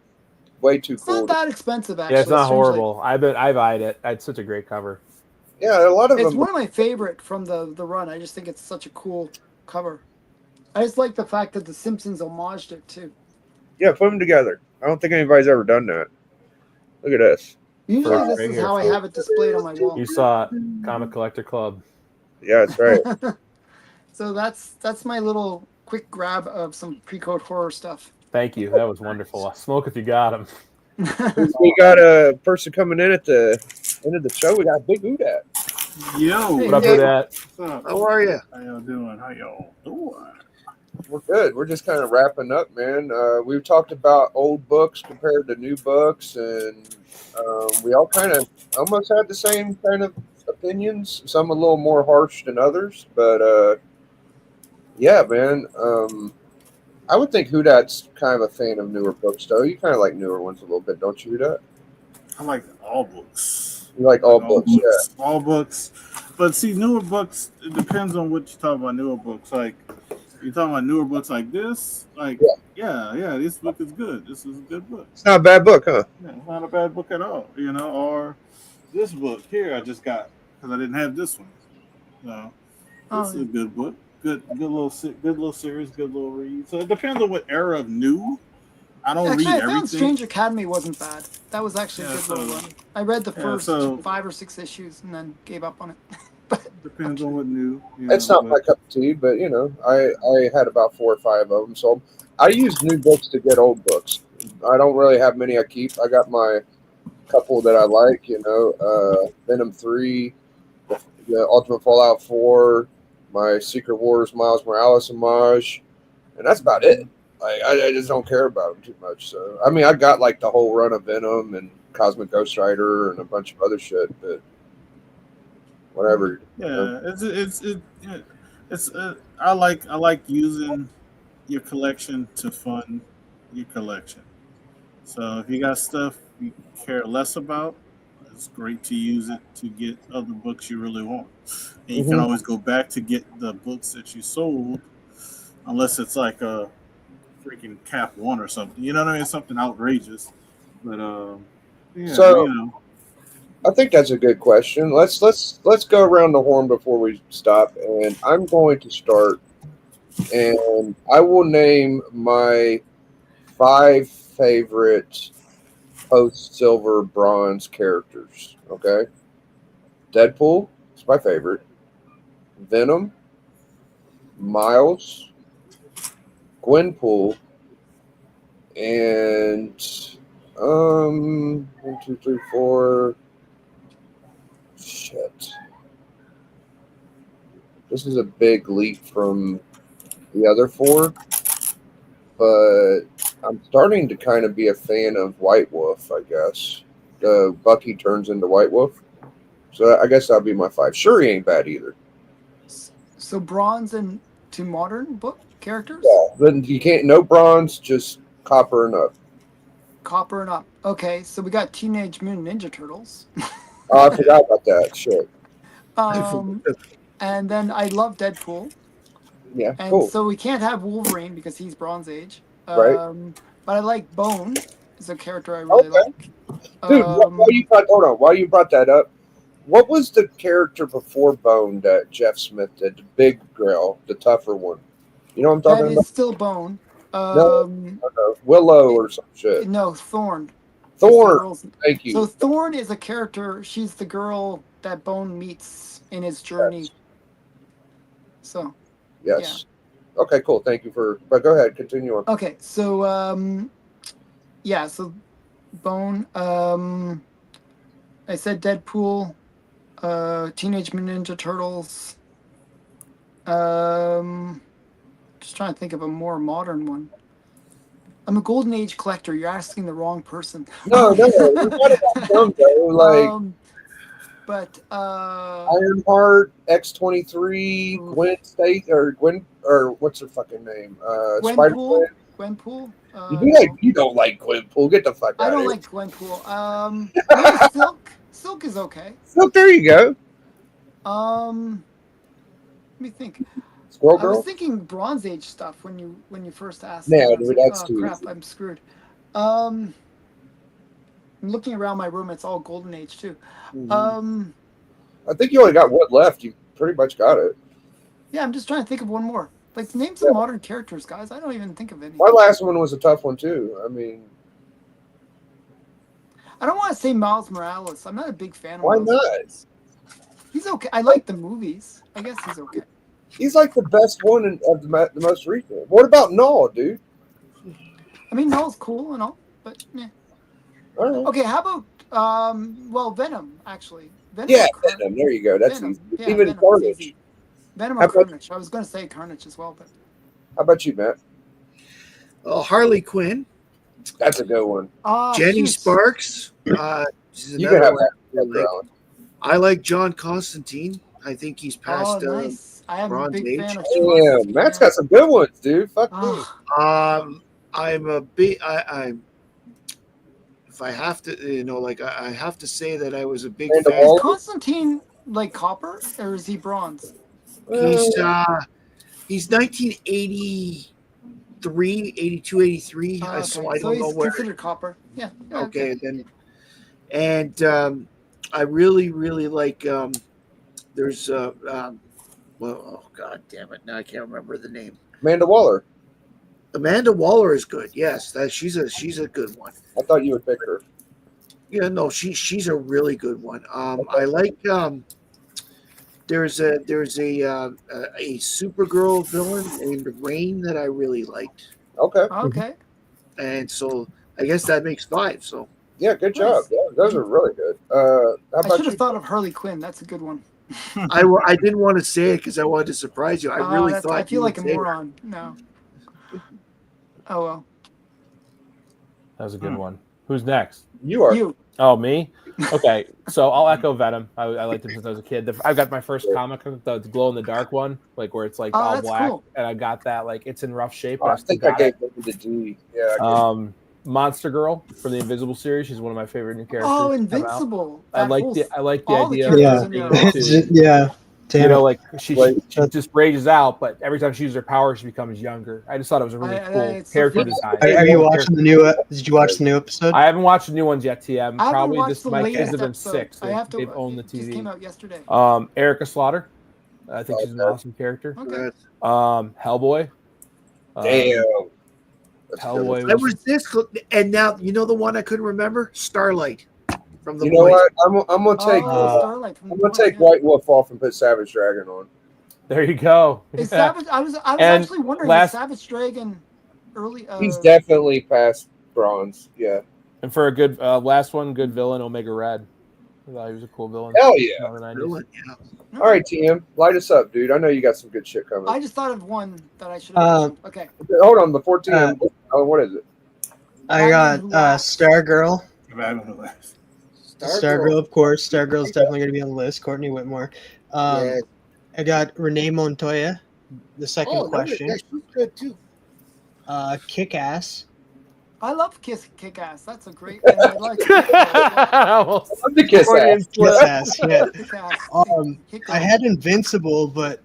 [SPEAKER 1] way too
[SPEAKER 6] It's
[SPEAKER 1] cool.
[SPEAKER 6] not that expensive, actually.
[SPEAKER 4] Yeah, it's not
[SPEAKER 6] strangely.
[SPEAKER 4] horrible. I buyed it. It's such a great cover.
[SPEAKER 1] Yeah, a lot of
[SPEAKER 6] It's
[SPEAKER 1] them.
[SPEAKER 6] one of my favorite from the run. I just think it's such a cool cover. I just like the fact that the Simpsons homaged it too.
[SPEAKER 1] Yeah, put them together. I don't think anybody's ever done that. Look at this.
[SPEAKER 6] Usually
[SPEAKER 4] Right
[SPEAKER 6] this is
[SPEAKER 4] here,
[SPEAKER 6] how I
[SPEAKER 4] folks.
[SPEAKER 6] have it displayed on my wall.
[SPEAKER 4] You saw it, Comic Collector Club.
[SPEAKER 1] Yeah, that's right.
[SPEAKER 6] So that's my little quick grab of some pre-code horror stuff.
[SPEAKER 4] Thank you. That was wonderful. Smoke if you got them.
[SPEAKER 1] We got a person coming in at the end of the show. We got Big Udat.
[SPEAKER 7] Yo,
[SPEAKER 6] Hey,
[SPEAKER 4] What up
[SPEAKER 6] hey.
[SPEAKER 4] with that?
[SPEAKER 7] what's up?
[SPEAKER 3] How are you?
[SPEAKER 7] How y'all doing? How y'all doing?
[SPEAKER 1] We're good. We're just kind of wrapping up, man. We've talked about old books compared to new books, and we all kind of almost had the same kind of opinions. Some a little more harsh than others, but yeah, man. I would think Hudat's kind of a fan of newer books, though. You kind of like newer ones a little bit, don't you, Hudat?
[SPEAKER 7] I like all books.
[SPEAKER 1] You like all books, yeah.
[SPEAKER 7] All books. But see, newer books, it depends on what you're talking about. Newer books, like you're talking about newer books like this, like yeah, this book is good. This is a good book.
[SPEAKER 1] It's not a bad book, huh?
[SPEAKER 7] Yeah, it's not a bad book at all, Or this book here, I just got because I didn't have this one. So this is a good book. Good little series, good little read. So it depends on what era of new. I don't
[SPEAKER 6] Actually,
[SPEAKER 7] read
[SPEAKER 6] I found
[SPEAKER 7] everything.
[SPEAKER 6] Strange Academy wasn't bad. That was actually a
[SPEAKER 7] Yeah,
[SPEAKER 6] good little
[SPEAKER 7] so-
[SPEAKER 6] run. I read the
[SPEAKER 7] yeah,
[SPEAKER 6] first
[SPEAKER 7] so-
[SPEAKER 6] 5 or 6 issues and then gave up on it. But
[SPEAKER 7] Depends on what new.
[SPEAKER 1] It's not my cup of tea, but I had about 4 or 5 of them. So I use new books to get old books. I don't really have many I keep. I got my couple that I like, Venom 3, the Ultimate Fallout 4, my Secret Wars Miles Morales homage, and that's about it. Like I just don't care about them too much. So I mean, I got like the whole run of Venom and Cosmic Ghost Rider and a bunch of other shit, but whatever.
[SPEAKER 7] Yeah, it's I like using your collection to fund your collection. So if you got stuff you care less about, it's great to use it to get other books you really want. And you can always go back to get the books that you sold, unless it's like a freaking Cap 1 or something. You know what I mean? Something outrageous. But yeah,
[SPEAKER 1] So- I think that's a good question. Let's go around the horn before we stop, and I'm going to start, and I will name my 5 favorite post silver bronze characters. Okay, Deadpool is my favorite. Venom, Miles, Gwenpool, and 1, 2, 3, 4. Shit. This is a big leap from the other 4, but I'm starting to kind of be a fan of White Wolf, I guess. The Bucky turns into White Wolf. So I guess that'll be my 5. Shuri ain't bad either.
[SPEAKER 6] So bronze and to modern book characters?
[SPEAKER 1] Yeah, then you can't, no bronze, just copper and up.
[SPEAKER 6] Copper and up. Okay, so we got Teenage Mutant Ninja Turtles.
[SPEAKER 1] Oh, I forgot about that. Shit.
[SPEAKER 6] And then I love Deadpool.
[SPEAKER 1] Yeah,
[SPEAKER 6] And
[SPEAKER 1] cool.
[SPEAKER 6] so we can't have Wolverine because he's Bronze Age.
[SPEAKER 1] Right.
[SPEAKER 6] But I like Bone. Is a character I really like.
[SPEAKER 1] Dude, while you brought that up, what was the character before Bone that Jeff Smith did? The big girl, the tougher one. You know what I'm talking
[SPEAKER 6] That
[SPEAKER 1] about?
[SPEAKER 6] is still Bone.
[SPEAKER 1] No, Willow or some shit.
[SPEAKER 6] No, Thorn.
[SPEAKER 1] Thorn. Thank you.
[SPEAKER 6] So Thorn is a character. She's the girl that Bone meets in his journey.
[SPEAKER 1] Yes.
[SPEAKER 6] So.
[SPEAKER 1] Yes. Yeah. Okay, cool. Thank you for. But go ahead, continue on.
[SPEAKER 6] Okay, so yeah, so Bone. I said Deadpool, Teenage Mutant Ninja Turtles. Just trying to think of a more modern one. I'm a Golden Age collector. You're asking the wrong person.
[SPEAKER 1] No, we're not about them though. Like,
[SPEAKER 6] but
[SPEAKER 1] Ironheart, X-23, Gwen State, or what's her fucking name? Spider-Man.
[SPEAKER 6] Gwenpool.
[SPEAKER 1] You don't like Gwenpool? Get the fuck out of here.
[SPEAKER 6] I don't like Gwenpool. Maybe Silk. Silk is okay.
[SPEAKER 1] Silk, there you go.
[SPEAKER 6] Let me think.
[SPEAKER 1] Squirrel
[SPEAKER 6] I
[SPEAKER 1] Girl?
[SPEAKER 6] was thinking Bronze Age stuff when you first asked.
[SPEAKER 1] Yeah, dude, that's too
[SPEAKER 6] crap,
[SPEAKER 1] easy.
[SPEAKER 6] I'm screwed. I'm looking around my room. It's all Golden Age too.
[SPEAKER 1] I think you only got one left. You pretty much got it.
[SPEAKER 6] Yeah, I'm just trying to think of one more. Like, name some modern characters, guys. I don't even think of any.
[SPEAKER 1] My last one was a tough one too. I mean,
[SPEAKER 6] I don't want to say Miles Morales. I'm not a big fan of
[SPEAKER 1] why
[SPEAKER 6] Miles
[SPEAKER 1] not?
[SPEAKER 6] Morales. He's okay. I like the movies. I guess he's okay.
[SPEAKER 1] He's like the best one of the most recent. What about Null, dude?
[SPEAKER 6] I mean, Null's cool and all, but yeah.
[SPEAKER 1] All right.
[SPEAKER 6] Okay, how about well, Venom actually. Venom.
[SPEAKER 1] Yeah, Venom. There you go. That's
[SPEAKER 6] Venom.
[SPEAKER 1] easy.
[SPEAKER 6] Yeah,
[SPEAKER 1] Even
[SPEAKER 6] Venom's
[SPEAKER 1] Carnage.
[SPEAKER 6] easy. Venom or Carnage. I was going to say Carnage as well, but.
[SPEAKER 1] How about you, Matt?
[SPEAKER 3] Harley Quinn.
[SPEAKER 1] That's a good one.
[SPEAKER 3] Jenny Sparks. She's
[SPEAKER 1] You can have
[SPEAKER 3] another
[SPEAKER 1] that.
[SPEAKER 3] one. I like John Constantine. I think he's past.
[SPEAKER 6] Nice. I am a
[SPEAKER 3] Bronze
[SPEAKER 6] big
[SPEAKER 3] Age.
[SPEAKER 6] fan of
[SPEAKER 1] Yeah, Matt's got some good ones, dude. Fuck me.
[SPEAKER 3] I'm a big. If I have to, I have to say that I was a big fan.
[SPEAKER 6] Is Constantine like copper or is he bronze?
[SPEAKER 3] He's 1983, 82, 83.
[SPEAKER 6] Okay.
[SPEAKER 3] So I don't know
[SPEAKER 6] he's
[SPEAKER 3] where.
[SPEAKER 6] considered copper. Yeah.
[SPEAKER 3] Okay, then, and I really, really like. There's oh god damn it! Now I can't remember the name.
[SPEAKER 1] Amanda Waller.
[SPEAKER 3] Amanda Waller is good. Yes, she's a good one.
[SPEAKER 1] I thought you would pick her.
[SPEAKER 3] Yeah, no, she's a really good one. I like. There's a Supergirl villain named Rain that I really liked.
[SPEAKER 1] Okay.
[SPEAKER 6] Okay.
[SPEAKER 3] And so I guess that makes 5. So
[SPEAKER 1] yeah, good job. Yeah, those are really good. How about
[SPEAKER 6] I should have thought of Harley Quinn. That's a good one.
[SPEAKER 3] I didn't want to say it because I wanted to surprise you. I really thought
[SPEAKER 6] I feel like a
[SPEAKER 3] would say it.
[SPEAKER 6] moron. No. Oh well.
[SPEAKER 4] That was a good one. Who's next?
[SPEAKER 1] You are.
[SPEAKER 6] You.
[SPEAKER 4] Oh, me? Okay, so I'll echo Venom. I liked it since I was a kid. I got my first comic, the glow in the dark one, like where it's like all black,
[SPEAKER 6] cool.
[SPEAKER 4] and I got that. Like it's in rough shape.
[SPEAKER 1] I think I gave it the G. Yeah.
[SPEAKER 4] Monster Girl from the Invisible series. She's one of my favorite new characters.
[SPEAKER 6] Oh, Invincible.
[SPEAKER 4] I like the
[SPEAKER 6] all
[SPEAKER 4] idea.
[SPEAKER 6] the
[SPEAKER 5] Yeah,
[SPEAKER 6] characters in there are awesome.
[SPEAKER 5] yeah.
[SPEAKER 4] You know, like she
[SPEAKER 1] Like-
[SPEAKER 4] just rages out, but every time she uses her power, she becomes younger. I just thought it was a really cool
[SPEAKER 6] it's so
[SPEAKER 4] character
[SPEAKER 6] funny.
[SPEAKER 4] design.
[SPEAKER 5] Are you watching the new? Did you watch the new episode?
[SPEAKER 4] I haven't watched the new ones yet, TM.
[SPEAKER 6] I haven't
[SPEAKER 4] Probably
[SPEAKER 6] watched
[SPEAKER 4] this.
[SPEAKER 6] the
[SPEAKER 4] My kids
[SPEAKER 6] latest
[SPEAKER 4] have been
[SPEAKER 6] episode.
[SPEAKER 4] 6.
[SPEAKER 6] I have to.
[SPEAKER 4] They've owned the
[SPEAKER 6] It just came
[SPEAKER 4] TV.
[SPEAKER 6] out yesterday.
[SPEAKER 4] Erica Slaughter. I think she's an awesome character.
[SPEAKER 6] Okay.
[SPEAKER 4] Hellboy.
[SPEAKER 1] Damn.
[SPEAKER 4] Hellboy.
[SPEAKER 3] I was this, and now you know the one I couldn't remember, Starlight from the.
[SPEAKER 1] You know
[SPEAKER 3] Boys.
[SPEAKER 1] what? I'm gonna take
[SPEAKER 6] Starlight from
[SPEAKER 1] I'm
[SPEAKER 6] the
[SPEAKER 1] gonna take
[SPEAKER 6] Boys, yeah.
[SPEAKER 1] White Wolf off and put Savage Dragon on.
[SPEAKER 4] There you go.
[SPEAKER 6] Is
[SPEAKER 4] Yeah.
[SPEAKER 6] Savage? I was
[SPEAKER 4] And
[SPEAKER 6] actually wondering.
[SPEAKER 4] last-
[SPEAKER 6] Is Savage Dragon early?
[SPEAKER 1] He's definitely past bronze. Yeah.
[SPEAKER 4] And for a good last one, good villain, Omega Red. I thought he was a cool villain.
[SPEAKER 1] Hell yeah.
[SPEAKER 4] From the 90s.
[SPEAKER 3] Villain, yeah.
[SPEAKER 1] All right, TM, light us up, dude. I know you got some good shit coming.
[SPEAKER 6] I just thought of one that I should have. Okay.
[SPEAKER 1] Hold on, before TM, what is it?
[SPEAKER 5] I got Stargirl. Stargirl, of course. Stargirl's definitely going to be on the list. Courtney Whitmore.
[SPEAKER 3] Yeah.
[SPEAKER 5] I got Renee Montoya. The second question.
[SPEAKER 3] Yeah, she's good too.
[SPEAKER 5] Kick Ass.
[SPEAKER 6] I love Kick-Ass. That's a great. And I like
[SPEAKER 1] I'm the kiss ass.
[SPEAKER 5] Kiss Ass. Yeah.
[SPEAKER 6] Kick-Ass.
[SPEAKER 5] I had Invincible, but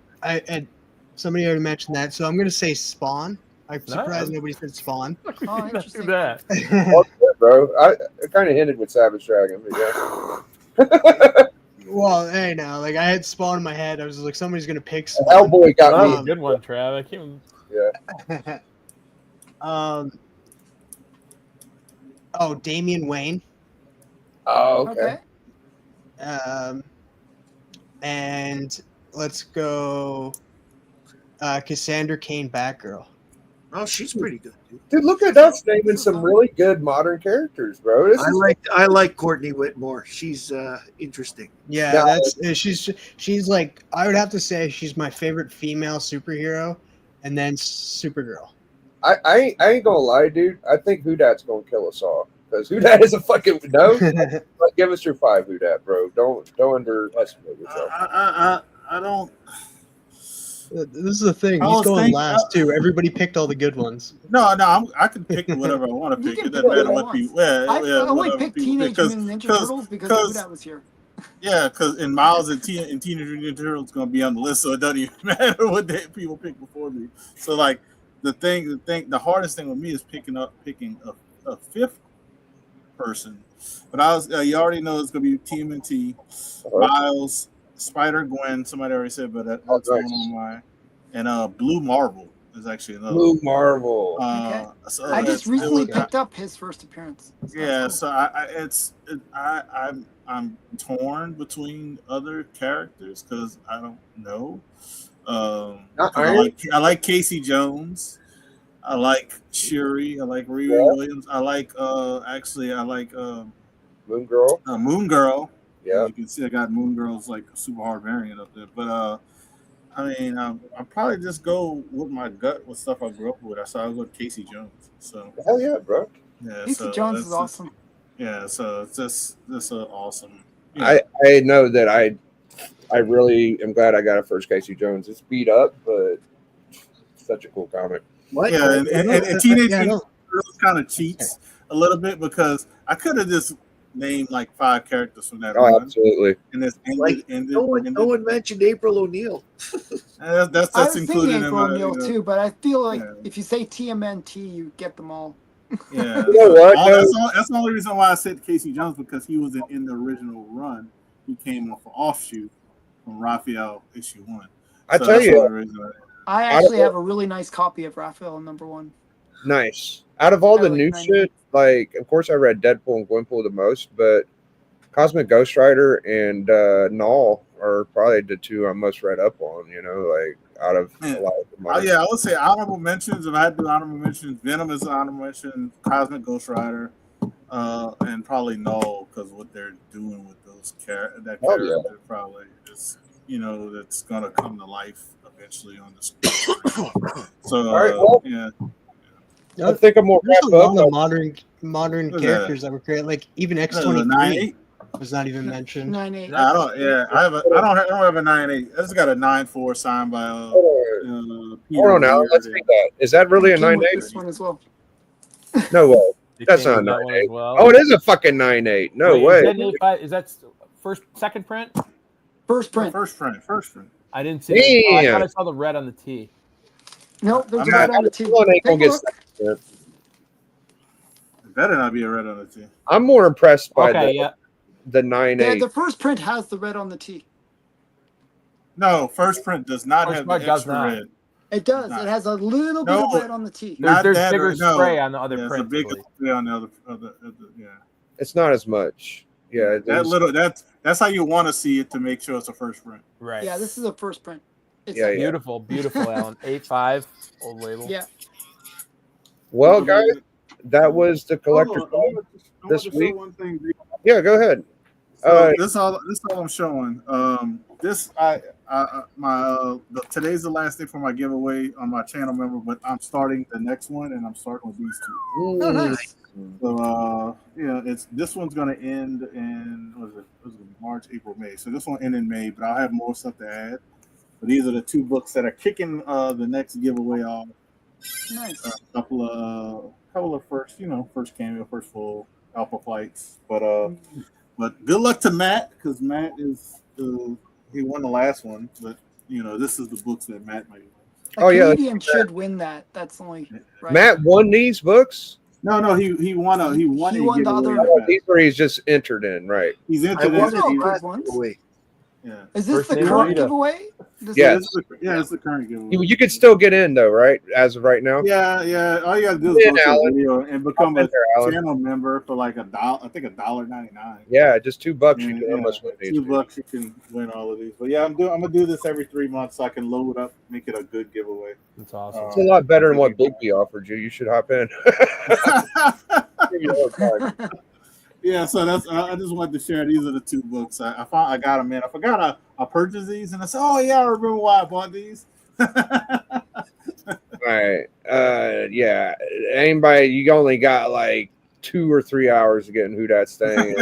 [SPEAKER 5] somebody already mentioned that, so I'm going to say Spawn. I'm surprised nobody said Spawn.
[SPEAKER 6] Oh, interesting.
[SPEAKER 4] that.
[SPEAKER 1] Well, good, bro. I kind of hinted with Savage Dragon, but yeah.
[SPEAKER 5] Well, hey, now, like I had Spawn in my head. I was like, somebody's going to pick Spawn.
[SPEAKER 1] Hellboy got
[SPEAKER 4] That
[SPEAKER 1] me.
[SPEAKER 4] was a good one, Trav. I can't.
[SPEAKER 1] Yeah.
[SPEAKER 5] Damian Wayne.
[SPEAKER 1] Oh, okay.
[SPEAKER 5] And let's go Cassandra Cain Batgirl.
[SPEAKER 3] Oh, she's pretty good, dude.
[SPEAKER 1] Dude, look at us naming some really good modern characters, bro.
[SPEAKER 3] I like Courtney Whitmore. She's interesting.
[SPEAKER 5] Yeah,
[SPEAKER 1] Yeah.
[SPEAKER 5] that's she's like, I would have to say she's my favorite female superhero, and then Supergirl.
[SPEAKER 1] I ain't gonna lie, dude. I think Whodot's gonna kill us all because Whodot is a fucking no. But give us your 5, Whodot, bro. Don't underestimate yourself.
[SPEAKER 7] I don't.
[SPEAKER 5] This is the thing.
[SPEAKER 7] I
[SPEAKER 5] He's
[SPEAKER 7] was
[SPEAKER 5] going
[SPEAKER 7] thinking-
[SPEAKER 5] last too. Everybody picked all the good ones.
[SPEAKER 7] No, I can pick whatever I want to
[SPEAKER 6] You
[SPEAKER 7] pick.
[SPEAKER 6] can
[SPEAKER 7] It doesn't
[SPEAKER 6] pick
[SPEAKER 7] matter
[SPEAKER 6] what
[SPEAKER 7] what
[SPEAKER 6] you
[SPEAKER 7] people. Yeah,
[SPEAKER 6] I only
[SPEAKER 7] whatever
[SPEAKER 6] picked
[SPEAKER 7] people
[SPEAKER 6] Teenage
[SPEAKER 7] pick,
[SPEAKER 6] Mutant Ninja Turtles because Huda was here.
[SPEAKER 7] Yeah, because in Miles and Teenage Mutant Ninja Turtles going to be on the list, so it doesn't even matter what people pick before me. So like the hardest thing with me is picking a fifth person. But you already know it's going to be TMNT, Miles, Spider Gwen. Somebody already said, but that's
[SPEAKER 1] nice.
[SPEAKER 7] one on mine. And Blue Marvel is actually another.
[SPEAKER 1] Blue Marvel.
[SPEAKER 6] Okay.
[SPEAKER 7] So
[SPEAKER 6] I just recently picked up his first appearance. So that's cool.
[SPEAKER 7] so I'm torn between other characters because I don't know. I like Casey Jones. I like Shuri. I like Riri Williams. I like
[SPEAKER 1] Moon Girl.
[SPEAKER 7] Moon Girl.
[SPEAKER 1] Yeah.
[SPEAKER 7] You can see I got Moon Girl's like a super hard variant up there, but I mean, I'll probably just go with my gut with stuff I grew up with. So I'll go with Casey Jones. So
[SPEAKER 1] Hell yeah, bro.
[SPEAKER 7] yeah,
[SPEAKER 6] Casey Jones is awesome.
[SPEAKER 7] Yeah, so it's just awesome.
[SPEAKER 1] I know that I really am glad I got a first Casey Jones. It's beat up, but such a cool comic.
[SPEAKER 3] What?
[SPEAKER 7] Yeah, and Teenage
[SPEAKER 5] Yeah, I
[SPEAKER 7] Mutant Turtles kind of cheats a little bit because I could have just named like 5 characters from that
[SPEAKER 1] Oh,
[SPEAKER 7] run,
[SPEAKER 1] absolutely.
[SPEAKER 7] and it's
[SPEAKER 3] No one mentioned April O'Neil.
[SPEAKER 7] that's
[SPEAKER 6] I was
[SPEAKER 7] included
[SPEAKER 6] thinking
[SPEAKER 7] in
[SPEAKER 6] April
[SPEAKER 7] my
[SPEAKER 6] O'Neil too, but I feel like
[SPEAKER 7] Yeah.
[SPEAKER 6] if you say TMNT, you get them all.
[SPEAKER 7] Yeah,
[SPEAKER 1] You know what,
[SPEAKER 7] that's the only reason why I said Casey Jones because he was in the original run. He came off an offshoot from Raphael issue 1.
[SPEAKER 1] I
[SPEAKER 7] So
[SPEAKER 1] tell
[SPEAKER 7] that's the
[SPEAKER 1] you,
[SPEAKER 7] only reason
[SPEAKER 6] I actually have a really nice copy of Raphael #1.
[SPEAKER 1] nice. Out of all
[SPEAKER 6] I
[SPEAKER 1] the
[SPEAKER 6] like
[SPEAKER 1] new
[SPEAKER 6] 90.
[SPEAKER 1] shit, like, of course I read Deadpool and Gwenpool the most, but Cosmic Ghost Rider and Null are probably the 2 I'm most read up on, like, out of a lot of the modern.
[SPEAKER 7] I would say honorable mentions. If I had to do honorable mentions, Venom is an honorable mention, Cosmic Ghost Rider, and probably Null because what they're doing with those that
[SPEAKER 1] Oh,
[SPEAKER 7] character
[SPEAKER 1] yeah.
[SPEAKER 7] probably is that's gonna come to life eventually on the screen. So
[SPEAKER 1] All right, well,
[SPEAKER 7] yeah.
[SPEAKER 1] I think I'm more
[SPEAKER 5] There's a
[SPEAKER 1] wrap
[SPEAKER 5] lot
[SPEAKER 1] up.
[SPEAKER 5] of modern
[SPEAKER 7] Who's
[SPEAKER 5] characters that were great. Like even
[SPEAKER 7] That's a
[SPEAKER 5] X-23
[SPEAKER 7] 9.8.
[SPEAKER 5] was not even mentioned.
[SPEAKER 6] 9.8.
[SPEAKER 7] I don't. Yeah, I don't have a 9.8. I just got a 9.4 signed by
[SPEAKER 1] Hold
[SPEAKER 7] Peter
[SPEAKER 1] on now.
[SPEAKER 7] Weir.
[SPEAKER 1] Let's read that. Is that really a
[SPEAKER 6] Came with
[SPEAKER 1] 9.8?
[SPEAKER 6] this one as well.
[SPEAKER 1] No way.
[SPEAKER 4] They
[SPEAKER 1] That's
[SPEAKER 4] changed
[SPEAKER 1] not a
[SPEAKER 4] that one
[SPEAKER 1] 9.8.
[SPEAKER 4] as well.
[SPEAKER 1] Oh, it is a fucking 9.8. No
[SPEAKER 4] Wait,
[SPEAKER 1] way.
[SPEAKER 4] Is that first, second print?
[SPEAKER 6] First print.
[SPEAKER 7] First print.
[SPEAKER 4] I didn't see. I
[SPEAKER 1] Damn.
[SPEAKER 4] thought I saw the red on the tee.
[SPEAKER 6] Nope, there's
[SPEAKER 7] I'm
[SPEAKER 6] a
[SPEAKER 7] not-
[SPEAKER 6] red on the tee.
[SPEAKER 1] One ain't gonna
[SPEAKER 6] Take a
[SPEAKER 1] get
[SPEAKER 6] look.
[SPEAKER 7] It better not be a red on the team.
[SPEAKER 1] I'm more impressed by
[SPEAKER 4] Okay, yeah.
[SPEAKER 1] the 9-8.
[SPEAKER 6] Yeah, the first print has the red on the tee.
[SPEAKER 7] No, first print does not
[SPEAKER 4] First
[SPEAKER 7] have
[SPEAKER 4] print
[SPEAKER 7] the
[SPEAKER 4] does
[SPEAKER 7] extra
[SPEAKER 4] not.
[SPEAKER 7] red.
[SPEAKER 6] It does.
[SPEAKER 7] Not.
[SPEAKER 6] It has a little bit of
[SPEAKER 7] No.
[SPEAKER 6] red on the tee.
[SPEAKER 7] Not
[SPEAKER 4] There's
[SPEAKER 7] that
[SPEAKER 4] bigger
[SPEAKER 7] red, no.
[SPEAKER 4] spray on the other
[SPEAKER 7] There's a
[SPEAKER 4] prints. I
[SPEAKER 7] bigger
[SPEAKER 4] believe.
[SPEAKER 7] spray on the other yeah.
[SPEAKER 1] It's not as much. Yeah,
[SPEAKER 7] That little that's how you want to see it to make sure it's a first print.
[SPEAKER 4] Right.
[SPEAKER 6] Yeah, this is a first print. It's
[SPEAKER 1] Yeah, yeah.
[SPEAKER 4] Beautiful, beautiful, Alan. 8.5, old label.
[SPEAKER 6] Yeah.
[SPEAKER 1] Well, guys, that was the collector
[SPEAKER 7] Oh, I
[SPEAKER 1] club.
[SPEAKER 7] want
[SPEAKER 1] this
[SPEAKER 7] to show
[SPEAKER 1] week.
[SPEAKER 7] one thing.
[SPEAKER 1] Yeah, go ahead.
[SPEAKER 7] So this all I'm showing. Today's the last day for my giveaway on my channel member, but I'm starting the next one, and I'm starting with these two.
[SPEAKER 6] Oh, nice.
[SPEAKER 7] So this one's gonna end in March, April, May. So this one end in May, but I'll have more stuff to add. But these are the two books that are kicking the next giveaway off.
[SPEAKER 6] Nice.
[SPEAKER 7] A couple of first cameo, first full alpha flights. But good luck to Matt, because Matt is he won the last one. But this is the books that Matt might win.
[SPEAKER 6] A comedian should win that. That's only right.
[SPEAKER 1] Matt won these books?
[SPEAKER 7] No, he won a giveaway.
[SPEAKER 6] the other.
[SPEAKER 1] These where he's just entered in, right?
[SPEAKER 7] He's entered in.
[SPEAKER 6] Yeah. Is this
[SPEAKER 4] First
[SPEAKER 6] the
[SPEAKER 4] name
[SPEAKER 6] current
[SPEAKER 4] Rita.
[SPEAKER 6] giveaway?
[SPEAKER 1] Yes.
[SPEAKER 7] It's the current giveaway.
[SPEAKER 1] You could still get in though, right? As of right now.
[SPEAKER 7] Yeah. All you gotta do is go to the video and become a channel member for like $1. I think $1.99.
[SPEAKER 1] Yeah, just $2. You can almost win these.
[SPEAKER 7] $2 you can win all of these. But yeah, I'm gonna do this every 3 months so I can load up, make it a good giveaway.
[SPEAKER 4] That's awesome.
[SPEAKER 1] It's a lot better than what Bigby offered you. You should hop in.
[SPEAKER 7] Yeah, so I just wanted to share. These are the two books. I got them in. I forgot I purchased these, and I said, "Oh yeah, I remember why I bought these."
[SPEAKER 1] All right. Yeah. Anybody, you only got like 2 or 3 hours to get in Who That's Thing.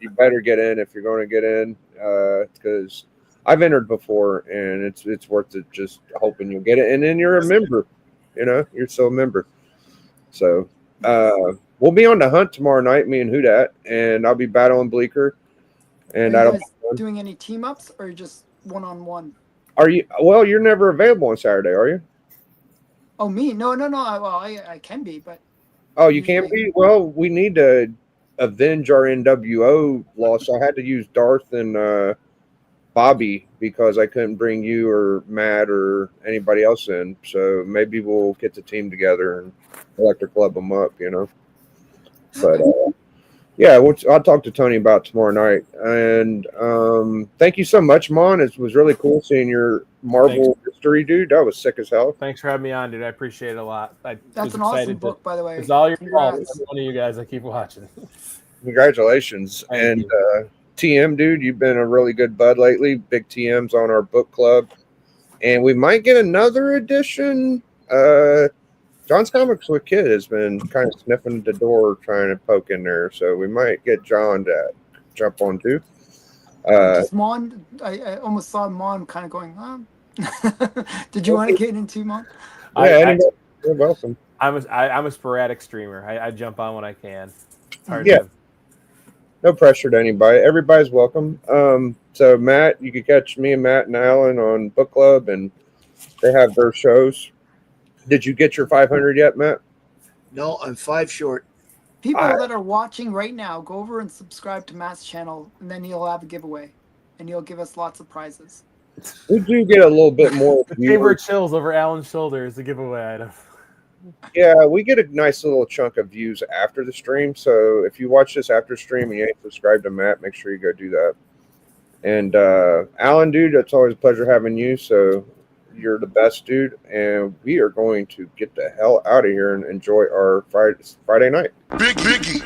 [SPEAKER 1] You better get in if you're going to get in, because I've entered before, and it's worth it. Just hoping you'll get it, and then you're a member. You're still a member. So. We'll be on the hunt tomorrow night, me and Who Dat, and I'll be battling Bleecker. And
[SPEAKER 6] Are you guys doing any team ups or just one-on-one?
[SPEAKER 1] Are you? Well, you're never available on Saturday, are you?
[SPEAKER 6] Oh, me? No. I can be, but.
[SPEAKER 1] Oh, you can't be. Well, we need to avenge our NWO loss. I had to use Darth and Bobby because I couldn't bring you or Matt or anybody else in. So maybe we'll get the team together and Collector Club them up. But yeah, I'll talk to Tony about tomorrow night. And thank you so much, Mon. It was really cool seeing your Marvel history, dude. That was sick as hell.
[SPEAKER 4] Thanks for having me on, dude. I appreciate it a lot.
[SPEAKER 6] That's an awesome book, by the way.
[SPEAKER 4] It's all your fault.
[SPEAKER 6] Congrats.
[SPEAKER 4] Every one of you guys, I keep watching.
[SPEAKER 1] Congratulations.
[SPEAKER 4] Thank
[SPEAKER 1] and TM, dude, you've been a really good bud lately. Big TM's on our book club. And we might get another edition. John's Comics with Kid has been kind of sniffing at the door trying to poke in there. So we might get John to jump on too.
[SPEAKER 6] Mon, I almost saw Mon kind of going, did you want to get into Mon?
[SPEAKER 1] Yeah, you're welcome.
[SPEAKER 4] I'm a sporadic streamer. I jump on when I can. It's hard
[SPEAKER 1] No pressure to anybody. Everybody's welcome. So Matt, you can catch me and Matt and Alan on book club, and they have their shows. Did you get your 500 yet, Matt?
[SPEAKER 3] No, I'm 5 short.
[SPEAKER 6] People that are watching right now, go over and subscribe to Matt's channel, and then he'll have a giveaway, and he'll give us lots of prizes.
[SPEAKER 1] We do get a little bit more.
[SPEAKER 4] Favorite chills over Alan's shoulder is the giveaway item.
[SPEAKER 1] Yeah, we get a nice little chunk of views after the stream. So if you watch this after stream and you ain't subscribed to Matt, make sure you go do that. And Alan, dude, it's always a pleasure having you. So you're the best, dude. And we are going to get the hell out of here and enjoy our Friday night.
[SPEAKER 2] Biggie.